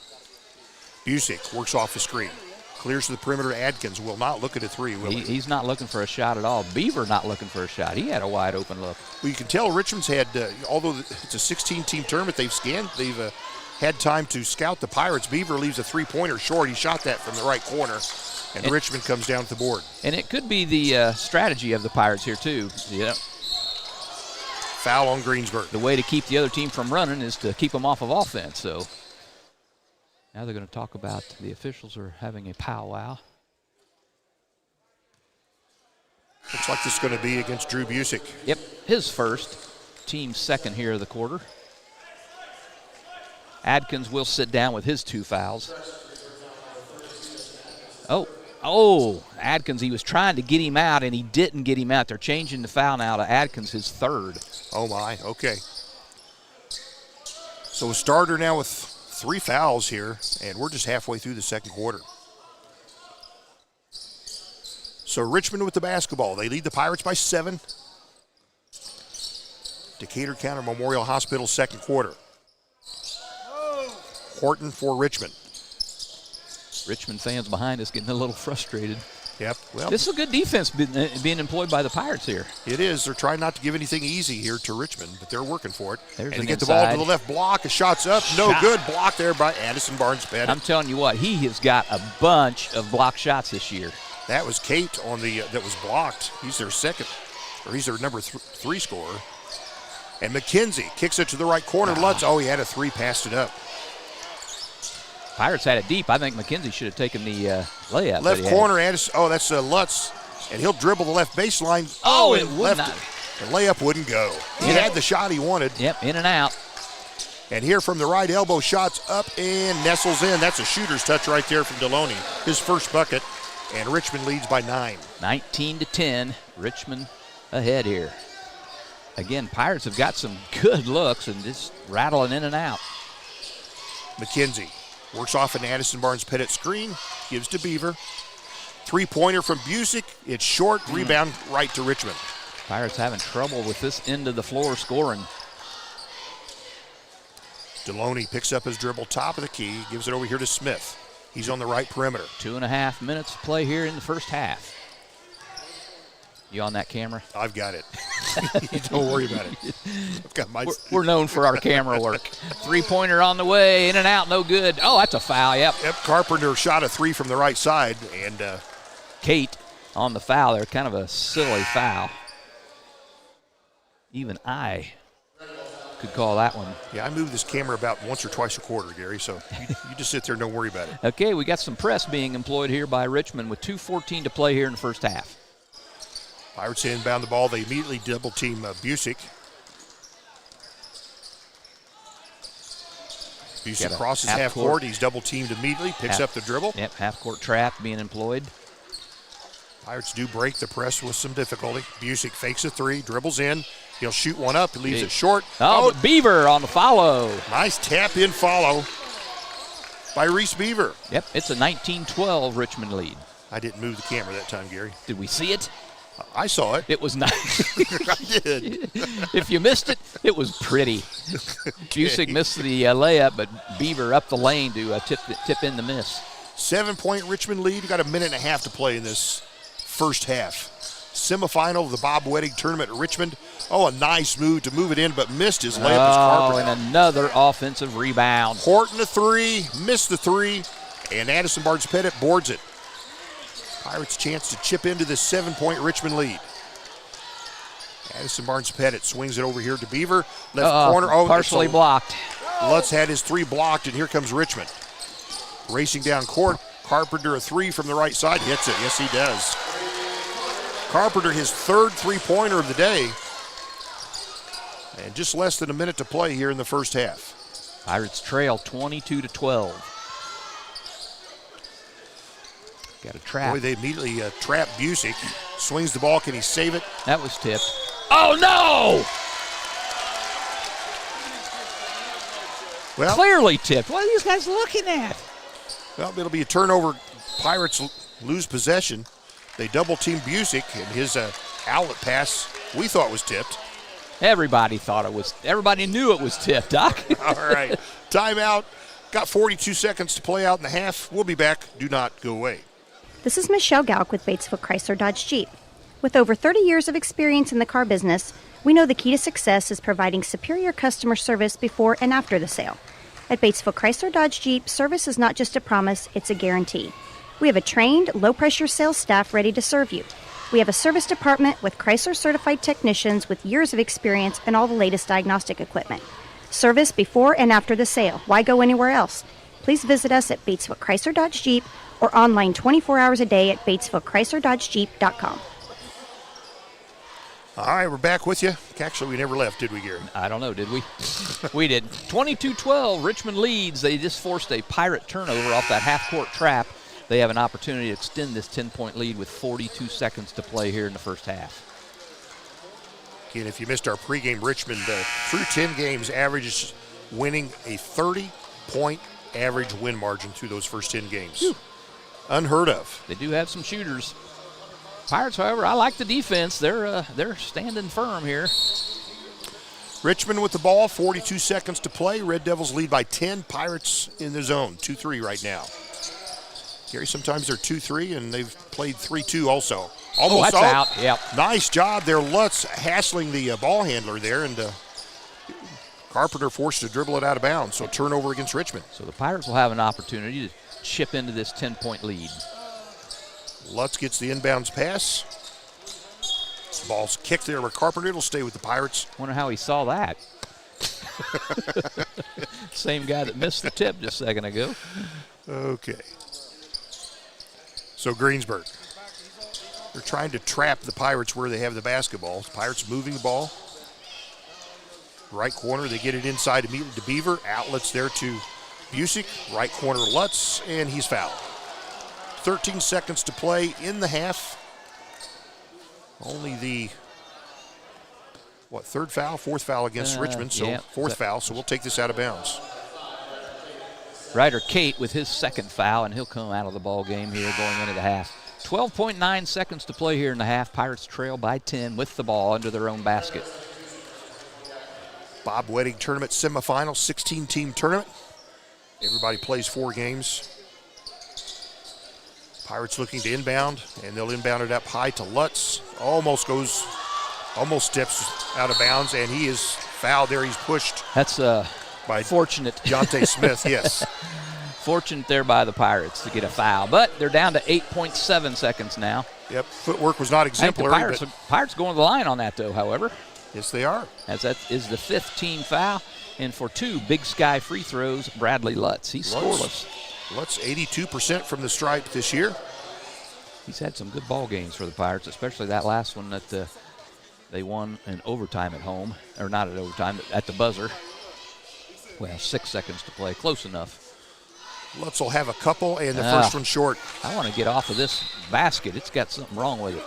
Busick works off the screen. Clears to the perimeter. Adkins will not look at a 3, will he? He's not looking for a shot at all. Beaver not looking for a shot. He had a wide open look. Well, you can tell Richmond's had, although it's a 16-team tournament, they've had time to scout the Pirates. Beaver leaves a three-pointer short. He shot that from the right corner, and Richmond comes down to the board. And it could be the strategy of the Pirates here, too. Yeah. Foul on Greensburg. The way to keep the other team from running is to keep them off of offense. So now they're going to talk about the officials are having a powwow. Looks like this is going to be against Drew Busick. Yep, his first. Team's second here of the quarter. Adkins will sit down with his 2 fouls. Oh, Oh, Adkins, he was trying to get him out, and he didn't get him out. They're changing the foul now to Adkins, his third. Oh, my. Okay. So a starter now with 3 fouls here, and we're just halfway through the second quarter. So Richmond with the basketball. They lead the Pirates by 7. Decatur County Memorial Hospital second quarter. Horton for Richmond. Richmond fans behind us getting a little frustrated. Yep. Well, this is a good defense being employed by the Pirates here. It is. They're trying not to give anything easy here to Richmond, but they're working for it. There's and they get the ball to the left block. A shot's up. No good. Block there by Addison Barnes-Pettit. I'm telling you what, he has got a bunch of block shots this year. That was Kate on the that was blocked. He's their second, or he's their number 3 scorer. And McKenzie kicks it to the right corner. Lutz, he had a 3, passed it up. Pirates had it deep. I think McKenzie should have taken the layup. Left corner, Addison. Oh, that's Lutz. And he'll dribble the left baseline. It would left not. The layup wouldn't go. He had the shot he wanted. Yep, in and out. And here from the right elbow, shots up and nestles in. That's a shooter's touch right there from Deloney. His first bucket. And Richmond leads by 9. 19-10. Richmond ahead here. Again, Pirates have got some good looks and just rattling in and out. McKenzie works off an Addison Barnes-Pettit screen. Gives to Beaver. 3-pointer from Busick. It's short. Rebound right to Richmond. Pirates having trouble with this end of the floor scoring. Deloney picks up his dribble top of the key. Gives it over here to Smith. He's on the right perimeter. 2.5 minutes to play here in the first half. You on that camera? I've got it. Don't worry about it. I've got my. We're known for our camera work. 3-pointer on the way, in and out, no good. Oh, that's a foul, yep. Yep, Carpenter shot a 3 from the right side. And Kate on the foul there, kind of a silly foul. Even I could call that one. Yeah, I move this camera about once or twice a quarter, Gary, so you just sit there and don't worry about it. Okay, we got some press being employed here by Richmond with 2:14 to play here in the first half. Pirates inbound the ball. They immediately double-team Busick. Busick crosses half court. He's double-teamed immediately, picks up the dribble. Yep, half-court trap being employed. Pirates do break the press with some difficulty. Busick fakes a 3, dribbles in. He'll shoot one up. He leaves it short. Oh, but Beaver on the follow. Nice tap-in follow by Reese Beaver. Yep, it's a 19-12 Richmond lead. I didn't move the camera that time, Gary. Did we see it? I saw it. It was nice. I did. If you missed it, it was pretty. Busick missed the layup, but Beaver up the lane to tip in the miss. 7-point Richmond lead. You got a minute and a half to play in this first half. Semifinal of the Bob Wettig tournament at Richmond. Oh, a nice move to move it in, but missed his layup. Oh, and another offensive rebound. Horton a 3, missed the 3, and Addison Barnes-Pettit boards it. Pirates' chance to chip into this 7-point Richmond lead. Addison Barnes-Pettit swings it over here to Beaver. Left corner. Oh, partially blocked. Lutz had his 3 blocked, and here comes Richmond. Racing down court. Carpenter a 3 from the right side. Hits it. Yes, he does. Carpenter, his 3rd 3-pointer of the day. And just less than a minute to play here in the first half. Pirates trail 22-12. Got a trap. Boy, they immediately trap Busick. Swings the ball. Can he save it? That was tipped. Oh, no! Well, clearly tipped. What are these guys looking at? Well, it'll be a turnover. Pirates lose possession. They double-team Busick, and his outlet pass we thought was tipped. Everybody thought it was. Everybody knew it was tipped, Doc. All right. Timeout. Got 42 seconds to play out in the half. We'll be back. Do not go away. This is Michelle Galk with Batesville Chrysler Dodge Jeep. With over 30 years of experience in the car business, we know the key to success is providing superior customer service before and after the sale. At Batesville Chrysler Dodge Jeep, service is not just a promise, it's a guarantee. We have a trained, low-pressure sales staff ready to serve you. We have a service department with Chrysler-certified technicians with years of experience and all the latest diagnostic equipment. Service before and after the sale. Why go anywhere else? Please visit us at Batesville Chrysler Dodge Jeep or online 24 hours a day at BatesvilleChryslerDodgeJeep.com. All right, we're back with you. Actually, we never left, did we, Gary? I don't know, did we? We did. 22-12, Richmond leads. They just forced a Pirate turnover off that half-court trap. they have an opportunity to extend this 10-point lead with 42 seconds to play here in the first half. Again, if you missed our pregame, Richmond through 10 games averages winning a 30-point average win margin through those first 10 games. Whew. Unheard of. They do have some shooters. Pirates, however, I like the defense. They're standing firm here. Richmond with the ball, 42 seconds to play. Red Devils lead by 10. Pirates in the zone, 2-3 right now. Gary, sometimes they're 2-3, and they've played 3-2 also. Almost that's out. Yep. Nice job there. Lutz hassling the ball handler there, and Carpenter forced to dribble it out of bounds. So turnover against Richmond. So the Pirates will have an opportunity to chip into this 10-point lead. Lutz gets the inbounds pass. Ball's kicked there by Carpenter. It'll stay with the Pirates. Wonder how he saw that. Same guy that missed the tip just a second ago. Okay. So Greensburg. They're trying to trap the Pirates where they have the basketball. Pirates moving the ball. Right corner, they get it inside immediately to Beaver. Outlets there to Busick. Right corner, Lutz, and he's fouled. 13 seconds to play in the half. Only the, fourth foul against Richmond. So yeah. fourth foul, so we'll take this out of bounds. Ryder Kate with his second foul, and he'll come out of the ball game here going into the half. 12.9 seconds to play here in the half. Pirates trail by 10 with the ball under their own basket. Bob Wettig tournament semifinal, 16-team tournament. Everybody plays 4 games. Pirates looking to inbound, and they'll inbound it up high to Lutz. Almost steps out of bounds, and he is fouled there. He's pushed. That's by fortunate. Jonte Smith, yes. Fortunate there by the Pirates to get a foul, but they're down to 8.7 seconds now. Yep, footwork was not exemplary. I think the Pirates going to the line on that, though, however. Yes, they are. As that is the 5th team foul, and for 2 Big Sky free throws, Bradley Lutz. He's scoreless. Lutz 82% from the stripe this year. He's had some good ball games for the Pirates, especially that last one that they won in overtime at home, or not at overtime, but at the buzzer. Well, 6 seconds to play, close enough. Lutz will have a couple, and the first one short. I want to get off of this basket. It's got something wrong with it.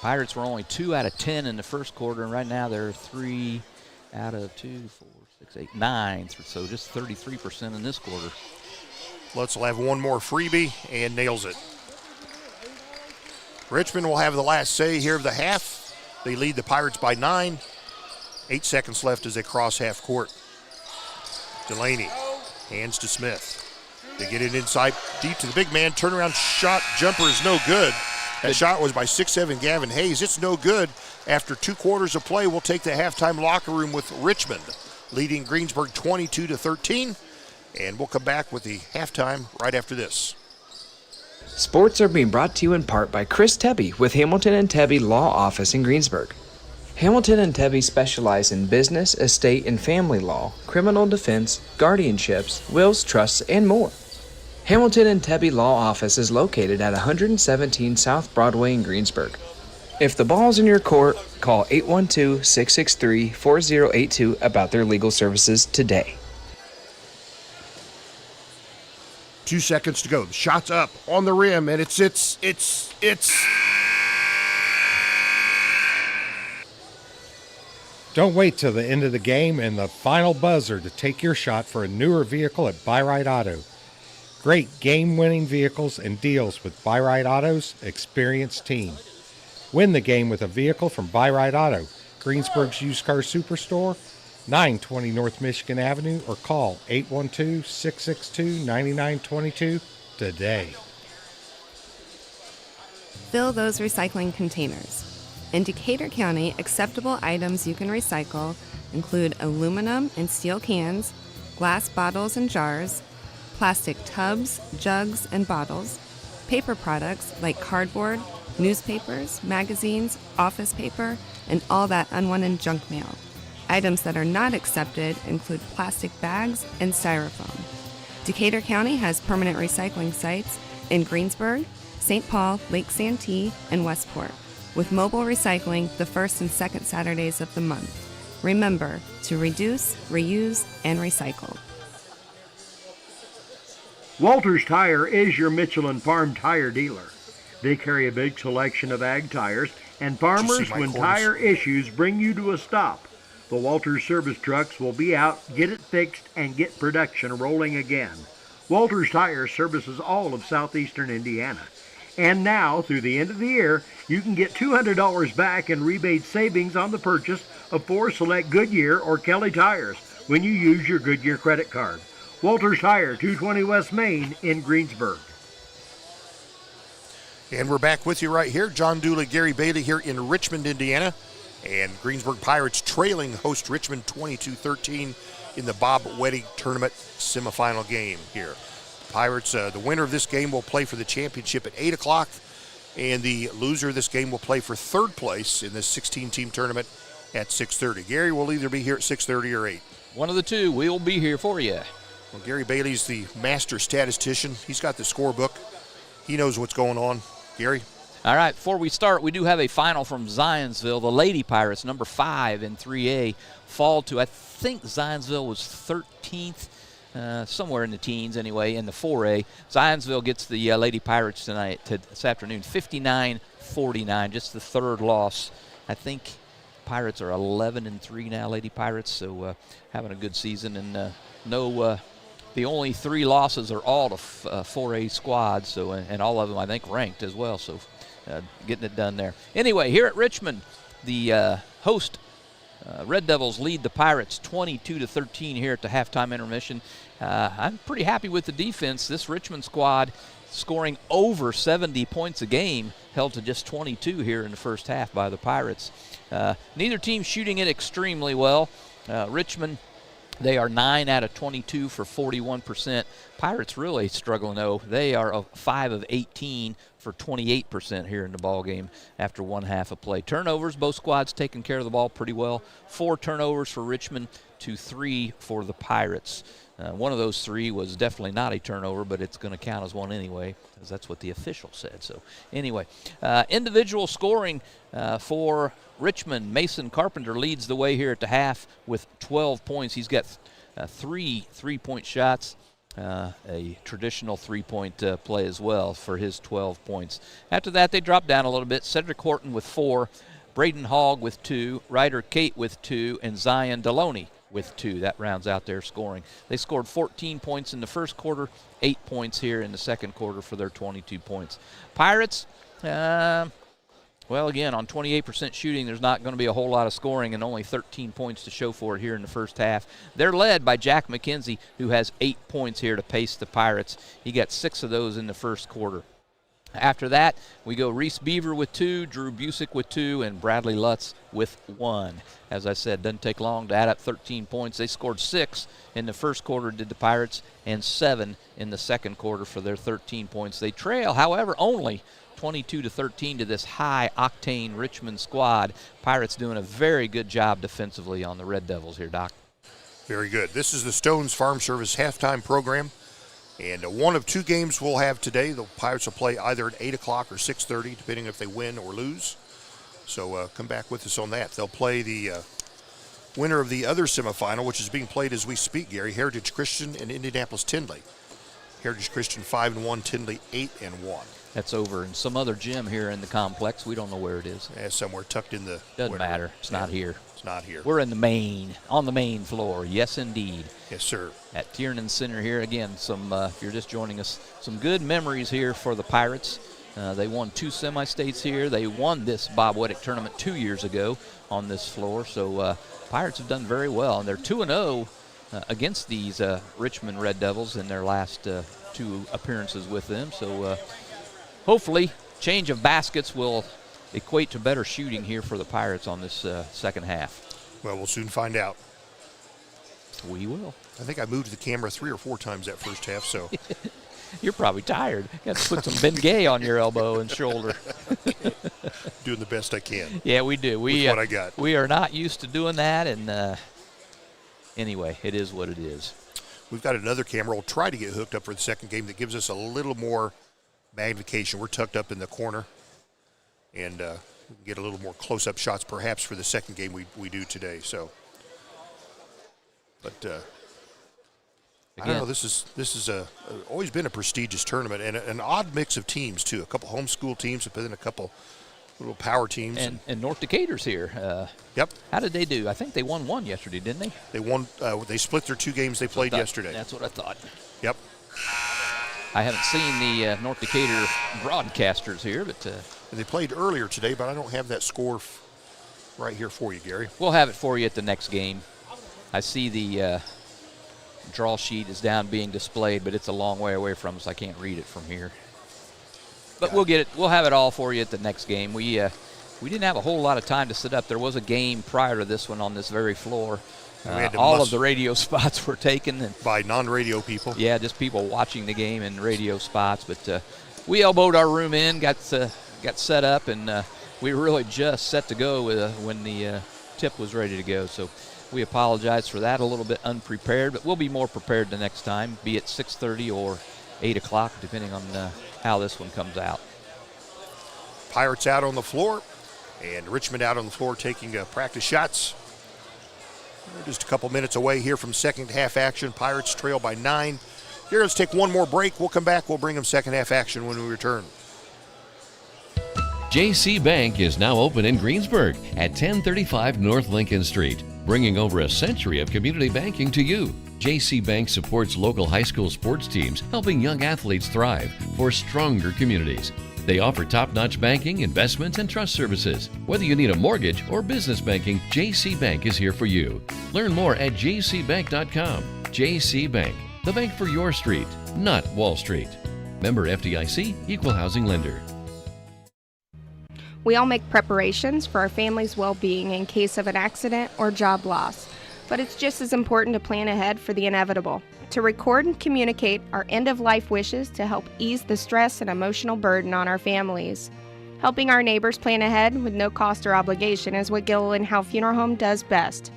Pirates were only 2 out of 10 in the first quarter, and right now they're 3 out of 2, 4, 6, 8, 9. So just 33% in this quarter. Lutz will have one more freebie and nails it. Richmond will have the last say here of the half. They lead the Pirates by 9. 8 seconds left as they cross half court. Delaney hands to Smith. They get it inside deep to the big man. Turnaround shot, jumper is no good. That shot was by 6'7" Gavin Hayes. It's no good. After 2 quarters of play, we'll take the halftime locker room with Richmond leading Greensburg 22-13. And we'll come back with the halftime right after this. Sports are being brought to you in part by Chris Tebby with Hamilton and Tebby Law Office in Greensburg. Hamilton and Tebby specialize in business, estate, and family law, criminal defense, guardianships, wills, trusts, and more. Hamilton and Tebby Law Office is located at 117 South Broadway in Greensburg. If the ball's in your court, call 812-663-4082 about their legal services today. 2 seconds to go. The shot's up on the rim, and it's. Don't wait till the end of the game and the final buzzer to take your shot for a newer vehicle at Buy Right Auto. Great game-winning vehicles and deals with Buy Right Auto's experienced team. Win the game with a vehicle from Buy Right Auto, Greensburg's used car superstore, 920 North Michigan Avenue, or call 812-662-9922 today. Fill those recycling containers. In Decatur County, acceptable items you can recycle include aluminum and steel cans, glass bottles and jars, plastic tubs, jugs, and bottles, paper products like cardboard, newspapers, magazines, office paper, and all that unwanted junk mail. Items that are not accepted include plastic bags and styrofoam. Decatur County has permanent recycling sites in Greensburg, St. Paul, Lake Santee, and Westport, with mobile recycling the first and second Saturdays of the month. Remember to reduce, reuse, and recycle. Walters Tire is your Michelin Farm tire dealer. They carry a big selection of ag tires, and farmers, when tire issues bring you to a stop, the Walters service trucks will be out, get it fixed, and get production rolling again. Walters Tire services all of southeastern Indiana. And now, through the end of the year, you can get $200 back in rebate savings on the purchase of 4 select Goodyear or Kelly tires when you use your Goodyear credit card. Walters Tire, 220 West Main in Greensburg. And we're back with you right here. John Dooley, Gary Bailey here in Richmond, Indiana. And Greensburg Pirates trailing host Richmond 22-13 in the Bob Wettig Tournament semifinal game here. Pirates, the winner of this game will play for the championship at 8 o'clock, and the loser of this game will play for third place in this 16-team tournament at 6:30. Gary will either be here at 6:30 or 8. One of the two. We'll be here for you. Well, Gary Bailey's the master statistician. He's got the scorebook. He knows what's going on. Gary? All right, before we start, we do have a final from Zionsville. The Lady Pirates, number 5 in 3A, fall to, I think Zionsville was 13th. Somewhere in the teens anyway, in the 4A. Zionsville gets the Lady Pirates this afternoon, 59-49, just the third loss. I think Pirates are 11-3 now, Lady Pirates, so having a good season. And the only 3 losses are all to 4A squads, so and all of them I think ranked as well, so getting it done there. Anyway, here at Richmond, the host Red Devils lead the Pirates 22-13 here at the halftime intermission. I'm pretty happy with the defense. This Richmond squad scoring over 70 points a game, held to just 22 here in the first half by the Pirates. Neither team shooting it extremely well. Richmond, they are 9 out of 22 for 41%. Pirates really struggling though. They are 5 of 18 for 28% here in the ball game after one half of play. Turnovers, both squads taking care of the ball pretty well. 4 turnovers for Richmond to 3 for the Pirates. One of those 3 was definitely not a turnover, but it's going to count as one anyway, because that's what the official said. So anyway, individual scoring for Richmond. Mason Carpenter leads the way here at the half with 12 points. He's got 3 3-point shots, a traditional 3-point play as well for his 12 points. After that, they drop down a little bit. Cedric Horton with 4, Braden Hogg with 2, Ryder Kate with 2, and Zion Deloney with 2. That rounds out their scoring. They scored 14 points in the first quarter, 8 points here in the second quarter for their 22 points. Pirates, well, again, on 28% shooting, there's not going to be a whole lot of scoring and only 13 points to show for it here in the first half. They're led by Jack McKenzie, who has 8 points here to pace the Pirates. He got 6 of those in the first quarter. After that, we go Reese Beaver with 2, Drew Busick with 2, and Bradley Lutz with 1. As I said, doesn't take long to add up 13 points. They scored 6 in the first quarter, did the Pirates, and 7 in the second quarter for their 13 points. They trail, however, only 22-13 to this high-octane Richmond squad. Pirates doing a very good job defensively on the Red Devils here, Doc. Very good. This is the Stones Farm Service halftime program. And one of 2 games we'll have today. The Pirates will play either at 8 o'clock or 6:30, depending if they win or lose. So come back with us on that. They'll play the winner of the other semifinal, which is being played as we speak, Gary, Heritage Christian and Indianapolis Tindley. Heritage Christian 5-1, Tindley 8-1. That's over in some other gym here in the complex. We don't know where it is. Yeah, somewhere tucked in the... Doesn't matter. It's not here. It's not here. We're in on the main floor. Yes, indeed. Yes, sir. At Tiernan Center here. Again, if you're just joining us, some good memories here for the Pirates. They won 2 semi-states here. They won this Bob Wettig tournament 2 years ago on this floor. So Pirates have done very well. And they're 2-0 against these Richmond Red Devils in their last 2 appearances with them. So hopefully change of baskets will equate to better shooting here for the Pirates on this second half. Well, we'll soon find out. We will. I think I moved the camera 3 or 4 times that first half, so. You're probably tired. You got to put some Bengay on your elbow and shoulder. Doing the best I can. Yeah, we do. With what I got. We are not used to doing that, and anyway, it is what it is. We've got another camera. We'll try to get hooked up for the second game that gives us a little more magnification. We're tucked up in the corner, and we can get a little more close-up shots perhaps for the second game we do today. So, but I don't know. This is always been a prestigious tournament and an odd mix of teams too. A couple homeschool teams, but then a couple little power teams. And North Decatur's here. Yep. How did they do? I think they won one yesterday, didn't they? They won. They split their 2 games they played yesterday. That's what I thought. Yep. I haven't seen the North Decatur broadcasters here, but they played earlier today, but I don't have that score right here for you, Gary. We'll have it for you at the next game. I see the draw sheet is down being displayed, but it's a long way away from us. I can't read it from here. But we'll get it. We'll have it all for you at the next game. We didn't have a whole lot of time to sit up. There was a game prior to this one on this very floor. All of the radio spots were taken by non-radio people. Yeah, just people watching the game in radio spots. But we elbowed our room in, got set up, and we were really just set to go when the tip was ready to go. So we apologize for that, a little bit unprepared, but we'll be more prepared the next time, be it 6:30 or 8 o'clock, depending on how this one comes out. Pirates out on the floor, and Richmond out on the floor taking practice shots. We're just a couple minutes away here from second half action. Pirates trail by 9. Here, let's take one more break. We'll come back. We'll bring them second half action when we return. JC Bank is now open in Greensburg at 1035 North Lincoln Street, bringing over a century of community banking to you. JC Bank supports local high school sports teams, helping young athletes thrive for stronger communities. They offer top-notch banking, investments, and trust services. Whether you need a mortgage or business banking, JC Bank is here for you. Learn more at jcbank.com. JC Bank, the bank for your street, not Wall Street. Member FDIC, Equal Housing Lender. We all make preparations for our family's well-being in case of an accident or job loss, but it's just as important to plan ahead for the inevitable, to record and communicate our end-of-life wishes to help ease the stress and emotional burden on our families. Helping our neighbors plan ahead with no cost or obligation is what Gill and Howe Funeral Home does best.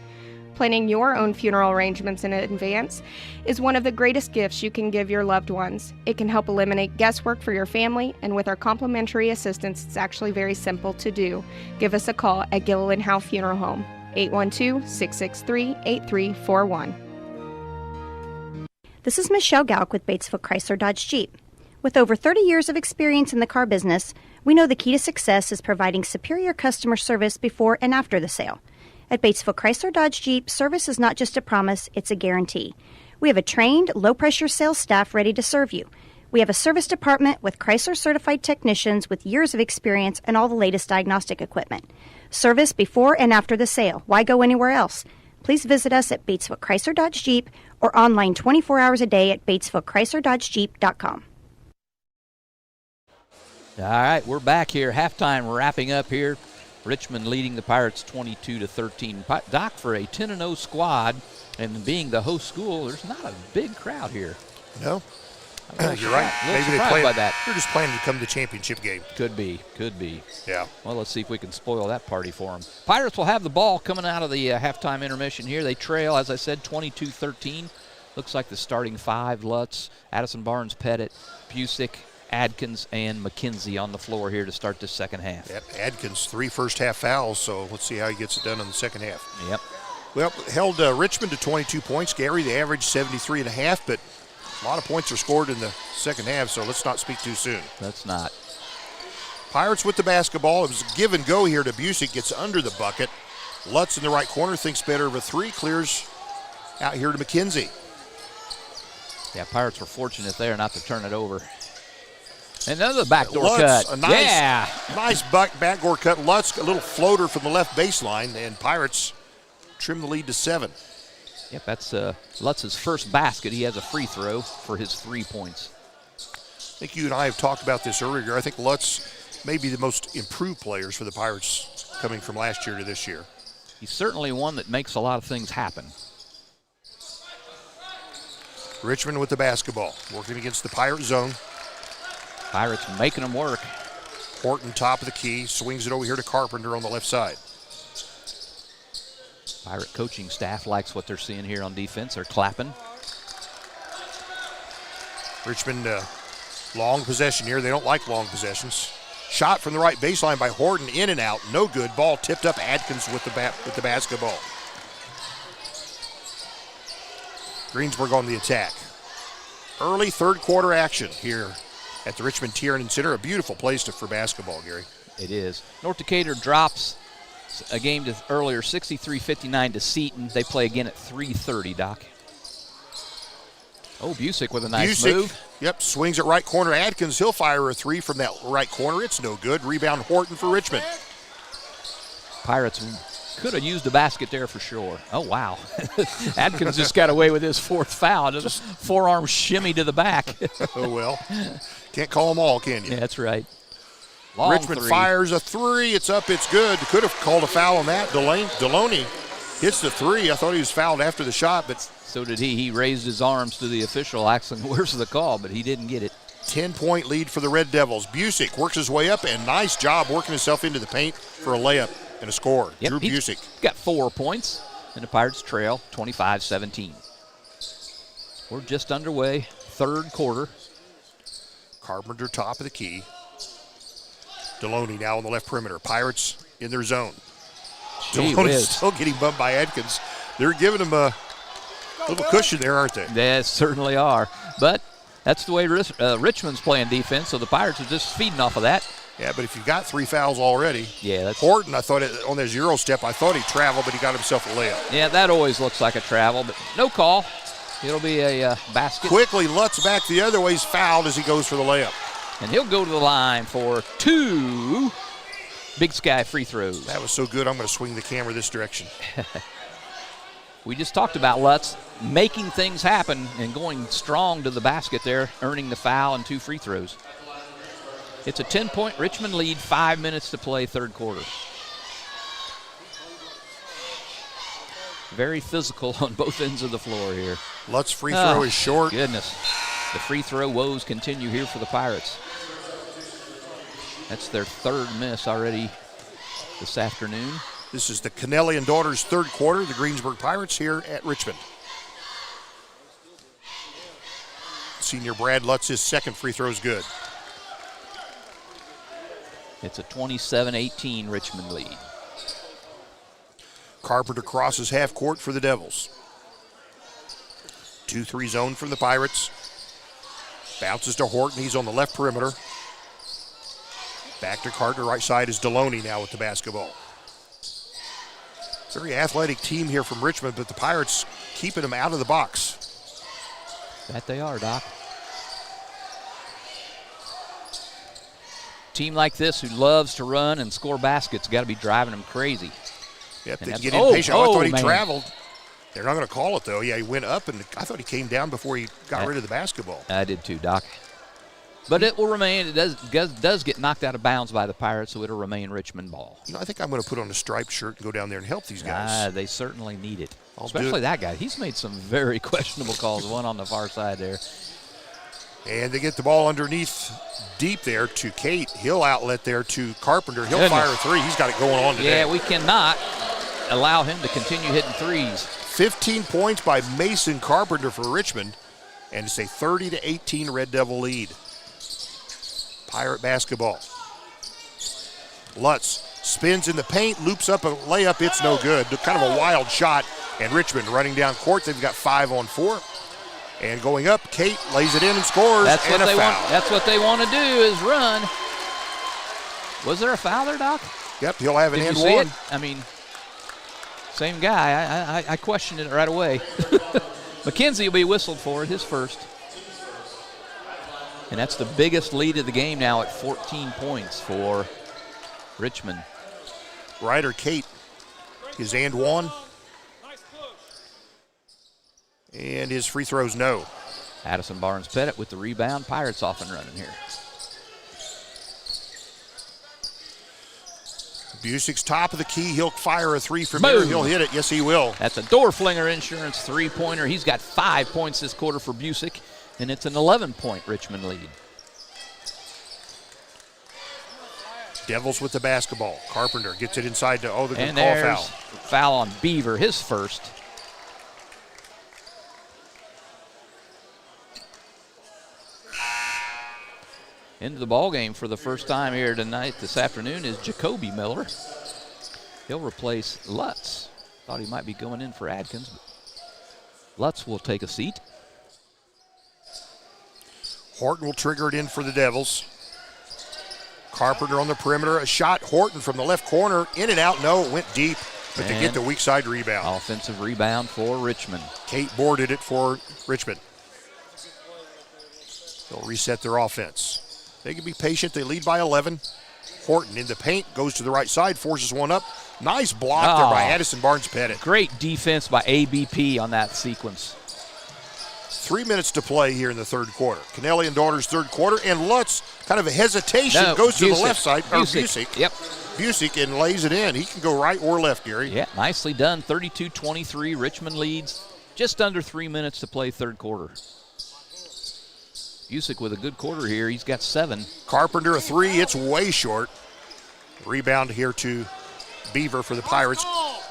Planning your own funeral arrangements in advance is one of the greatest gifts you can give your loved ones. It can help eliminate guesswork for your family, and with our complimentary assistance, it's actually very simple to do. Give us a call at Gill and Howe Funeral Home, 812-663-8341. This is Michelle Galk with Batesville Chrysler Dodge Jeep. With over 30 years of experience in the car business, we know the key to success is providing superior customer service before and after the sale. At Batesville Chrysler Dodge Jeep, service is not just a promise, it's a guarantee. We have a trained, low-pressure sales staff ready to serve you. We have a service department with Chrysler-certified technicians with years of experience and all the latest diagnostic equipment. Service before and after the sale. Why go anywhere else? Please visit us at Batesville Chrysler Dodge Jeep or online 24 hours a day at BatesvilleChryslerDodgeJeep.com. All right, we're back here. Halftime wrapping up here. Richmond leading the Pirates 22-13. Doc, for a 10-0 squad and being the host school, there's not a big crowd here. No. You're right. Maybe they play by that. They're just planning to come to the championship game. Could be. Yeah. Well, let's see if we can spoil that party for them. Pirates will have the ball coming out of the halftime intermission here. They trail, as I said, 22-13. Looks like the starting 5, Lutz, Addison Barnes, Pettit, Busick, Adkins, and McKenzie on the floor here to start this second half. Yep, Adkins, 3 first-half fouls, so let's see how he gets it done in the second half. Yep. Well, held Richmond to 22 points. Gary, they averaged 73.5, but a lot of points are scored in the second half, so let's not speak too soon. Let's not. Pirates with the basketball. It was a give and go here to Busick, gets under the bucket. Lutz in the right corner, thinks better of a 3, clears out here to McKenzie. Yeah, Pirates were fortunate there not to turn it over. Another backdoor Lutz, cut. Nice backdoor cut. Lutz, a little floater from the left baseline, and Pirates trim the lead to 7. Yep, that's Lutz's first basket. He has a free throw for his 3 points. I think you and I have talked about this earlier. I think Lutz may be the most improved players for the Pirates coming from last year to this year. He's certainly one that makes a lot of things happen. Richmond with the basketball, working against the Pirate zone. Pirates making them work. Horton, top of the key, swings it over here to Carpenter on the left side. Pirate coaching staff likes what they're seeing here on defense. They're clapping. Richmond, long possession here. They don't like long possessions. Shot from the right baseline by Horton, in and out, no good. Ball tipped up. Adkins with the basketball. Greensburg on the attack. Early third quarter action here at the Richmond Tiernan Center. A beautiful place for basketball, Gary. It is. North Decatur drops a game earlier, 63-59 to Seton. They play again at 3:30, Doc. Oh, Busick with a nice move. Yep, swings it right corner. Adkins, he'll fire a three from that right corner. It's no good. Rebound Horton for Richmond. Pirates could have used a basket there for sure. Oh, wow. Adkins just got away with his fourth foul. Just forearm shimmy to the back. Oh, well. Can't call them all, can you? Yeah, that's right. Long Richmond three. fires a three. It's up. It's good. Could have called a foul on that. Deloney hits the three. I thought he was fouled after the shot, but so did he. He raised his arms to the official asking, where's the call? But he didn't get it. 10-point lead for the Red Devils. Busick works his way up, and nice job working himself into the paint for a layup and a score. Yep, Drew Busick. Got 4 points, and the Pirates trail 25-17. We're just underway, third quarter. Carpenter top of the key. Deloney now on the left perimeter. Pirates in their zone. Deloney's still getting bumped by Adkins. They're giving him a little cushion there, aren't they? They certainly are. But that's the way Richmond's playing defense, so the Pirates are just feeding off of that. Yeah, but if you've got 3 fouls already. Yeah, that's Horton, I thought on that Euro step, I thought he traveled, but he got himself a layup. Yeah, that always looks like a travel, but no call. It'll be a basket. Quickly, Lutz back the other way. He's fouled as he goes for the layup. And he'll go to the line for 2 Big Sky free throws. That was so good, I'm going to swing the camera this direction. We just talked about Lutz making things happen and going strong to the basket there, earning the foul and 2 free throws. It's a 10-point Richmond lead, 5 minutes to play, third quarter. Very physical on both ends of the floor here. Lutz free throw is short. Goodness. The free throw woes continue here for the Pirates. That's their third miss already this afternoon. This is the Kennelly and Daughters third quarter, the Greensburg Pirates here at Richmond. Senior Brad Lutz's second free throw is good. It's a 27-18 Richmond lead. Carpenter crosses half court for the Devils. 2-3 zone from the Pirates. Bounces to Horton. He's on the left perimeter. Back to Carter. Right side is Deloney now with the basketball. Very athletic team here from Richmond, but the Pirates keeping them out of the box. That they are, Doc. Team like this who loves to run and score baskets got to be driving them crazy. Yep, And they get impatient. I thought he traveled. They're not going to call it, though. Yeah, he went up, and I thought he came down before he got rid of the basketball. I did too, Doc. But it will remain. It does get knocked out of bounds by the Pirates, so it'll remain Richmond ball. You know, I think I'm going to put on a striped shirt and go down there and help these guys. They certainly need it. Especially that guy. He's made some very questionable calls, one on the far side there. And they get the ball underneath deep there to Kate. He'll outlet there to Carpenter. He'll fire a three. He's got it going on today. Yeah, we cannot allow him to continue hitting threes. 15 points by Mason Carpenter for Richmond. And it's a 30-18 Red Devil lead. Pirate basketball. Lutz spins in the paint, loops up a layup. It's no good. Kind of a wild shot. And Richmond running down court. They've got 5 on 4. And going up, Kate lays it in and scores. That's and what they foul. want. That's what they want to do is run. Was there a foul there, Doc? Yep, he'll have an Did and you see one. it? I mean, same guy. I questioned it right away. McKenzie will be whistled for it, his first. And that's the biggest lead of the game now at 14 points for Richmond. Ryder Kate is and one. And his free throws no. Addison Barnes-Pettit with the rebound. Pirates off and running here. Busick's top of the key. He'll fire a three from here. He'll hit it. Yes, he will. That's a door flinger insurance three-pointer. He's got 5 points this quarter for Busick, and it's an 11-point Richmond lead. Devils with the basketball. Carpenter gets it inside to, they're going to And call a there's foul. foul on Beaver, his first. Into the ball game for the first time here tonight, this afternoon, is Jacoby Miller. He'll replace Lutz. Thought he might be going in for Adkins, but Lutz will take a seat. Horton will trigger it in for the Devils. Carpenter on the perimeter. A shot. Horton from the left corner. In and out. No, it went deep. But they get the weak side rebound. Offensive rebound for Richmond. Kate boarded it for Richmond. They'll reset their offense. They can be patient. They lead by 11. Horton in the paint. Goes to the right side. Forces one up. Nice block there by Addison Barnes-Pettit. Great defense by ABP on that sequence. 3 minutes to play here in the third quarter. Kennelly and Daughters third quarter, and Lutz, kind of a hesitation, goes to the left side. Busick. Yep. Busick and lays it in. He can go right or left, Gary. Yeah, nicely done. 32-23. Richmond leads. Just under 3 minutes to play third quarter. Busick with a good quarter here. He's got 7. Carpenter a 3. It's way short. Rebound here to Beaver for the Pirates.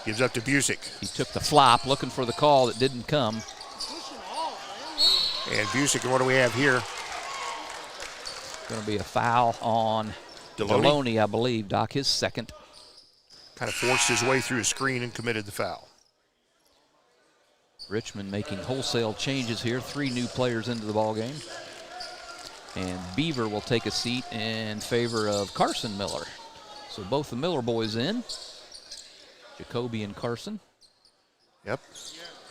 Gives up to Busick. He took the flop, looking for the call that didn't come. And Busick, and what do we have here? Going to be a foul on Deloney, I believe. Doc, his second. Kind of forced his way through a screen and committed the foul. Richmond making wholesale changes here. 3 new players into the ballgame. And Beaver will take a seat in favor of Carson Miller. So both the Miller boys in. Jacoby and Carson. Yep.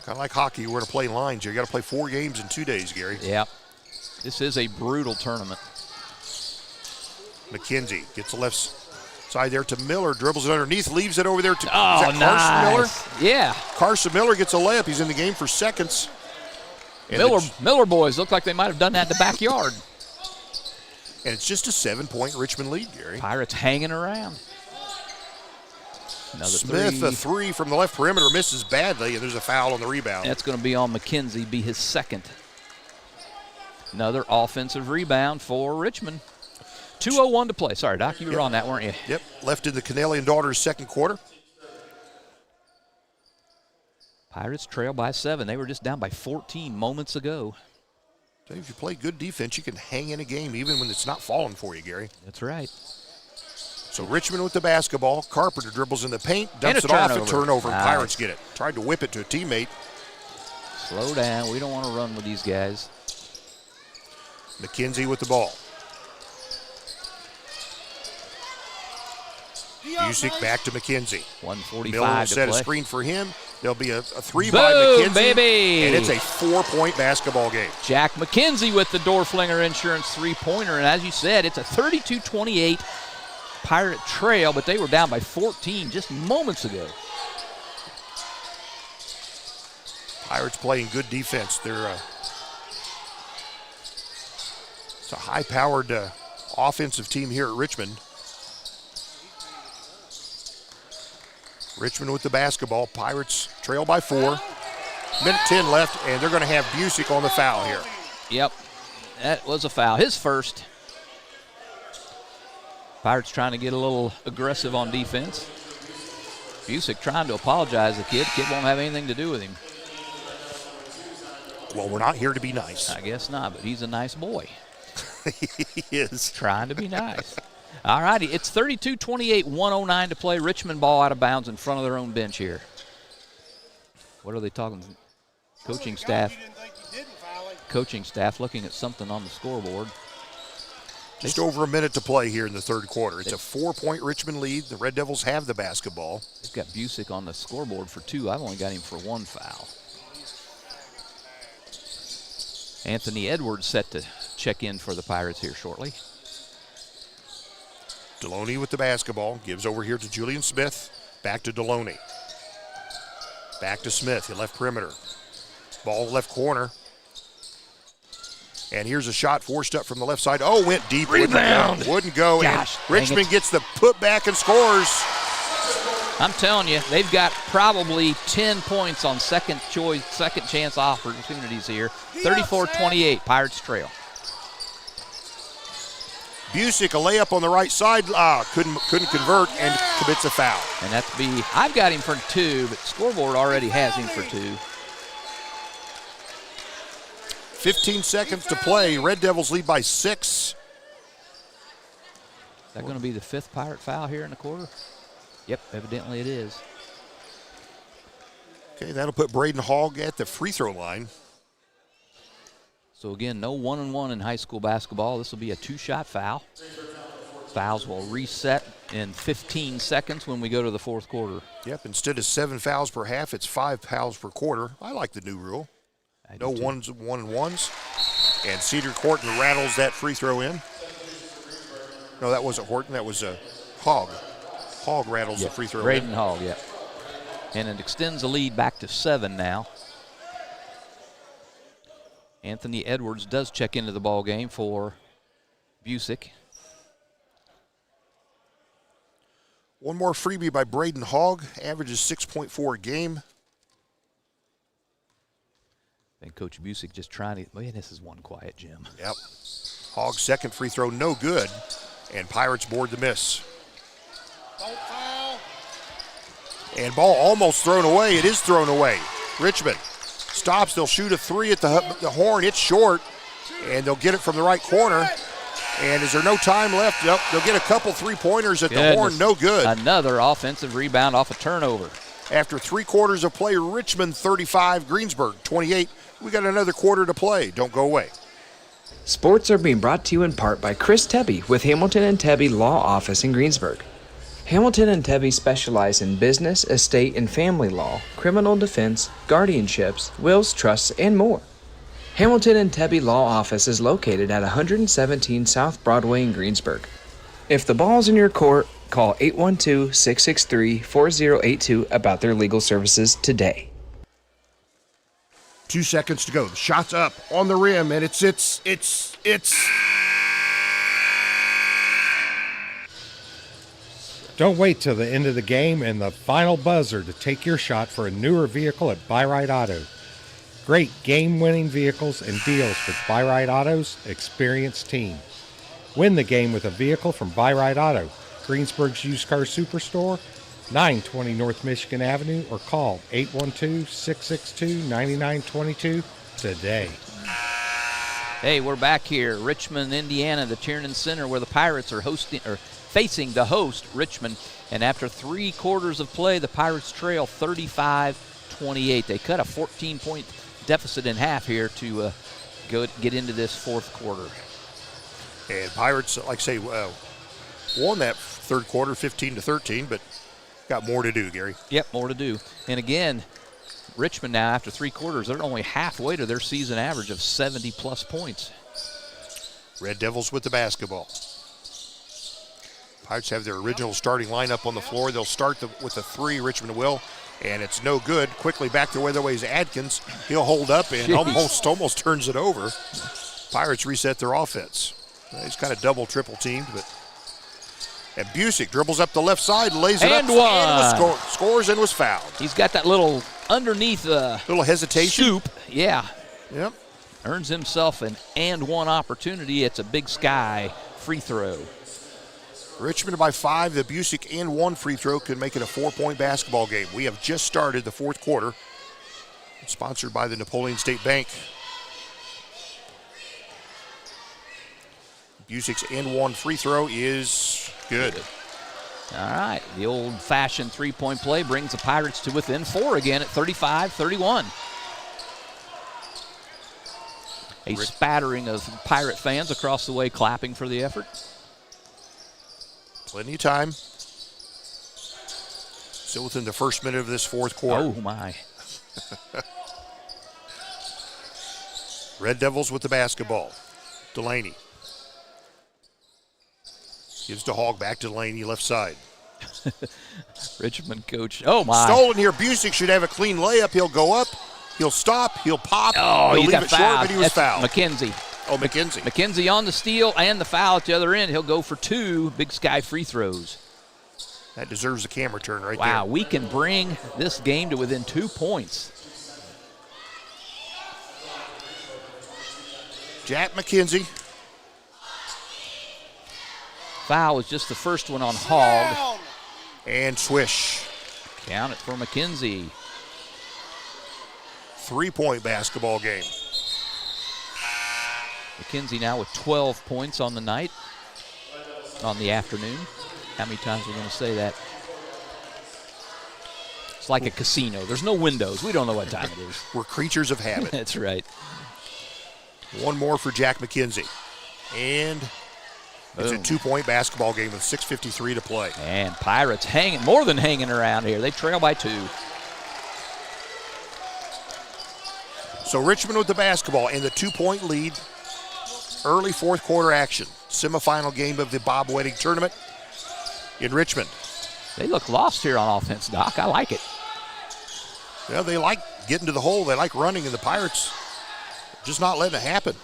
Kind of like hockey, we're going to play lines here. You got to play 4 games in 2 days, Gary. Yep. This is a brutal tournament. McKenzie gets the left side there to Miller, dribbles it underneath, leaves it over there to Carson Miller. Yeah. Carson Miller gets a layup. He's in the game for seconds. Miller boys look like they might have done that in the backyard. And it's just a 7-point Richmond lead, Gary. Pirates hanging around. Another Smith, a 3 from the left perimeter, misses badly, and there's a foul on the rebound. That's going to be on McKenzie, be his second. Another offensive rebound for Richmond. 2:01 to play. Sorry, Doc, you were on that, weren't you? Yep, left in the Kennelly and Daughters second quarter. Pirates trail by 7. They were just down by 14 moments ago. If you play good defense, you can hang in a game even when it's not falling for you, Gary. That's right. So Richmond with the basketball. Carpenter dribbles in the paint, dumps it off, a turnover. Nice. Pirates get it. Tried to whip it to a teammate. Slow down. We don't want to run with these guys. McKenzie with the ball. Busick back to McKenzie. 1:45 Miller will to set play. a screen for him. There'll be a 3 Boom, by McKenzie. baby. And it's a 4-point basketball game. Jack McKenzie with the Doorflinger Insurance 3-pointer. And as you said, it's a 32-28 Pirate trail, but they were down by 14 just moments ago. Pirates playing good defense. They're it's a high-powered offensive team here at Richmond. Richmond with the basketball. Pirates trail by 4. Minute 10 left, and they're going to have Busick on the foul here. Yep, that was a foul. His first. Pirates trying to get a little aggressive on defense. Busick trying to apologize to the kid. Kid won't have anything to do with him. Well, we're not here to be nice. I guess not, but he's a nice boy. He is. Trying to be nice. All righty, it's 32-28, 1:09 to play. Richmond ball out of bounds in front of their own bench here. What are they talking? Coaching staff. Coaching staff looking at something on the scoreboard. Just over a minute to play here in the third quarter. It's a 4-point Richmond lead. The Red Devils have the basketball. They've got Busick on the scoreboard for 2. I've only got him for 1 foul. Anthony Edwards set to check in for the Pirates here shortly. Deloney with the basketball. Gives over here to Julian Smith. Back to Deloney. Back to Smith. He left perimeter. Ball left corner. And here's a shot forced up from the left side. Oh, went deep. Rebound. Wouldn't go. Gosh, and Richmond gets the putback and scores. I'm telling you, they've got probably 10 points on second chance opportunities here. 34-28, Pirates trail. Busick, a layup on the right side. Couldn't convert and commits a foul. And that's I've got him for 2, but scoreboard already has him for 2. 15 seconds to play. Red Devils lead by 6. Is that going to be the 5th Pirate foul here in the quarter? Yep, evidently it is. Okay, that'll put Braden Hogg at the free throw line. So again, no 1-on-1 in high school basketball. This will be a 2-shot foul. Fouls will reset in 15 seconds when we go to the fourth quarter. Yep, instead of 7 fouls per half, it's 5 fouls per quarter. I like the new rule. No 1-on-1s. And Cedar Horton rattles that free throw in. No, that wasn't Horton. That was Hogg. Hogg rattles the free throw Braden in. Hogg, yeah. And it extends the lead back to 7 now. Anthony Edwards does check into the ball game for Busick. One more freebie by Braden Hogg. Averages 6.4 a game. And Coach Busick just trying to, man, this is one quiet gym. Yep. Hogg's second free throw, no good. And Pirates board the miss. And ball almost thrown away. It is thrown away. Richmond stops. They'll shoot a 3 at the horn. It's short. And they'll get it from the right corner. And is there no time left? Yep, they'll get a couple three-pointers at the horn. No good. Another offensive rebound off a turnover. After 3 quarters of play, Richmond 35, Greensburg 28. We got another quarter to play. Don't go away. Sports are being brought to you in part by Chris Tebby with Hamilton and Tebby Law Office in Greensburg. Hamilton and Tebby specialize in business, estate, and family law, criminal defense, guardianships, wills, trusts, and more. Hamilton and Tebby Law Office is located at 117 South Broadway in Greensburg. If the ball's in your court, call 812-663-4082 about their legal services today. 2 seconds to go. The shot's up on the rim, and it's. Don't wait till the end of the game and the final buzzer to take your shot for a newer vehicle at Byright Auto. Great game-winning vehicles and deals with Byright Auto's experienced team. Win the game with a vehicle from Byright Auto, Greensburg's used car superstore, 920 North Michigan Avenue, or call 812-662-9922 today. Hey, we're back here, Richmond, Indiana, the Tiernan Center, where the Pirates are facing the host, Richmond. And after 3 quarters of play, the Pirates trail 35-28. They cut a 14-point deficit in half here to get into this fourth quarter. And Pirates, like I say, won that third quarter 15-13, but got more to do, Gary. Yep, more to do. And again, Richmond now, after 3 quarters, they're only halfway to their season average of 70-plus points. Red Devils with the basketball. Pirates have their original starting lineup on the floor. They'll start with a 3, Richmond will, and it's no good. Quickly back the other way is Adkins. He'll hold up and almost turns it over. Pirates reset their offense. He's kind of double-triple teamed, but and Busick dribbles up the left side, lays it and up, and scores and was fouled. He's got that little underneath little hesitation. Soup, yeah. Yep. Earns himself an and one opportunity. It's a Big Sky free throw. Richmond by 5. The Busick and 1 free throw could make it a 4-point basketball game. We have just started the fourth quarter. It's sponsored by the Napoleon State Bank. Busick's and 1 free throw is good. All right, the old-fashioned three-point play brings the Pirates to within 4 again at 35-31. A spattering of Pirate fans across the way clapping for the effort. Plenty of time. Still within the first minute of this fourth quarter. Oh, my. Red Devils with the basketball. Delaney. Gives to Hogg, back to Delaney, left side. Richmond coach, oh my. Stolen here. Busick should have a clean layup. He'll go up, he'll stop, he'll pop. Oh, he'll he leave got it fouled. short, but he was fouled. McKenzie. Oh, McKenzie. McKenzie on the steal and the foul at the other end. He'll go for 2 Big Sky free throws. That deserves a camera turn right there. Wow, we can bring this game to within 2 points. Jack McKenzie. Foul was just the first one on Hogg. And swish. Count it for McKenzie. 3-point basketball game. McKenzie now with 12 points on the night, on the afternoon. How many times are we going to say that? It's like a casino. There's no windows. We don't know what time it is. We're creatures of habit. That's right. One more for Jack McKenzie. And it's a 2-point basketball game with 6:53 to play. And Pirates hanging, more than hanging around here. They trail by 2. So Richmond with the basketball and the 2-point lead. Early fourth quarter action. Semifinal game of the Bob Wettig tournament in Richmond. They look lost here on offense, Doc. I like it. Well, they like getting to the hole. They like running, and the Pirates just not letting it happen.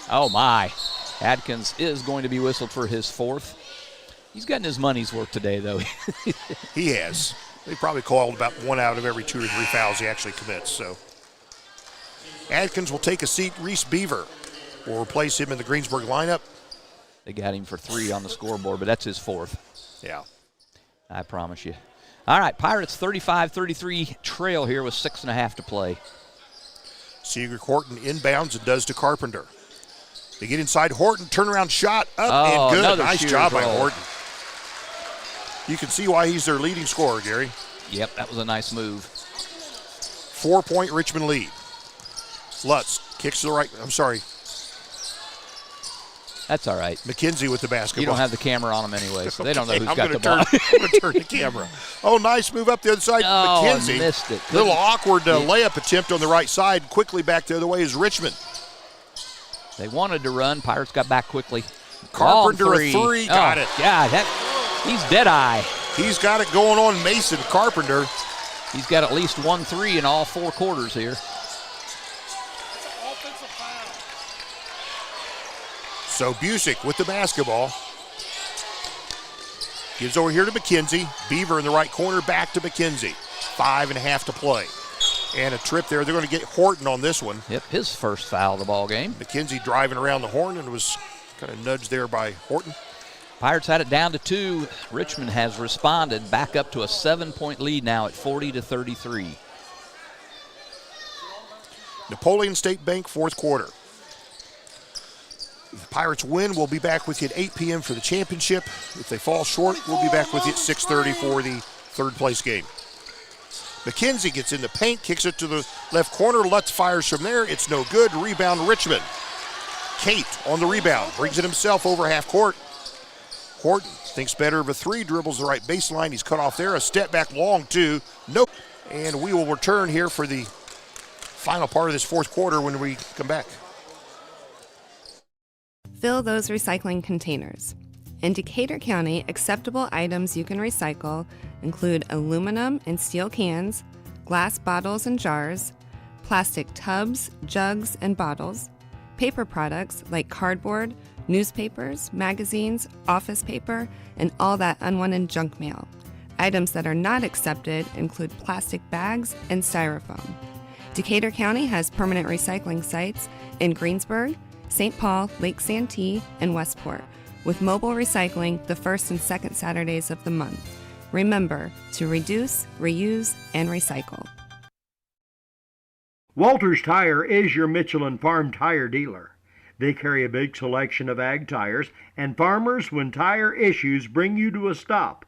Oh, my. Adkins is going to be whistled for his 4th. He's gotten his money's worth today, though. He has. They probably called about 1 out of every 2 or 3 fouls he actually commits. So Adkins will take a seat. Reese Beaver will replace him in the Greensburg lineup. They got him for 3 on the scoreboard, but that's his 4th. Yeah. I promise you. All right, Pirates 35-33 trail here with 6.5 to play. Seager Horton inbounds and does to Carpenter. They get inside Horton, turnaround shot up and good. Nice job by Horton. You can see why he's their leading scorer, Gary. Yep, that was a nice move. 4-point Richmond lead. Lutz kicks to the right. I'm sorry. That's all right. McKenzie with the basketball. You don't have the camera on him anyway, so they don't know who's I'm got the turn, ball. I'm going to turn the camera. Oh, nice move up the other side. Oh, McKenzie. missed it. Little awkward layup attempt on the right side. Quickly back the other way is Richmond. They wanted to run. Pirates got back quickly. Carpenter a 3. Got it. God, he's dead-eye. He's got it going on Mason Carpenter. He's got at least 1 3 in all 4 quarters here. So Busick with the basketball. Gives over here to McKenzie. Beaver in the right corner, back to McKenzie. 5.5 to play. And a trip there. They're going to get Horton on this one. Yep, his first foul of the ball game. McKenzie driving around the horn and was kind of nudged there by Horton. Pirates had it down to 2. Richmond has responded back up to a 7-point lead now at 40-33. Napoleon State Bank, fourth quarter. If the Pirates win, we'll be back with you at 8 p.m. for the championship. If they fall short, we'll be back with you at 6:30 for the third place game. McKenzie gets in the paint, kicks it to the left corner. Lutz fires from there. It's no good. Rebound Richmond. Kate on the rebound. Brings it himself over half court. Horton thinks better of a 3. Dribbles the right baseline. He's cut off there. A step back long 2. Nope. And we will return here for the final part of this fourth quarter when we come back. Fill those recycling containers. In Decatur County, acceptable items you can recycle include aluminum and steel cans, glass bottles and jars, plastic tubs, jugs, and bottles, paper products like cardboard, newspapers, magazines, office paper, and all that unwanted junk mail. Items that are not accepted include plastic bags and styrofoam. Decatur County has permanent recycling sites in Greensburg, St. Paul, Lake Santee, and Westport, with mobile recycling the first and second Saturdays of the month. Remember to reduce, reuse, and recycle. Walters Tire is your Michelin Farm tire dealer. They carry a big selection of ag tires, and farmers, when tire issues bring you to a stop,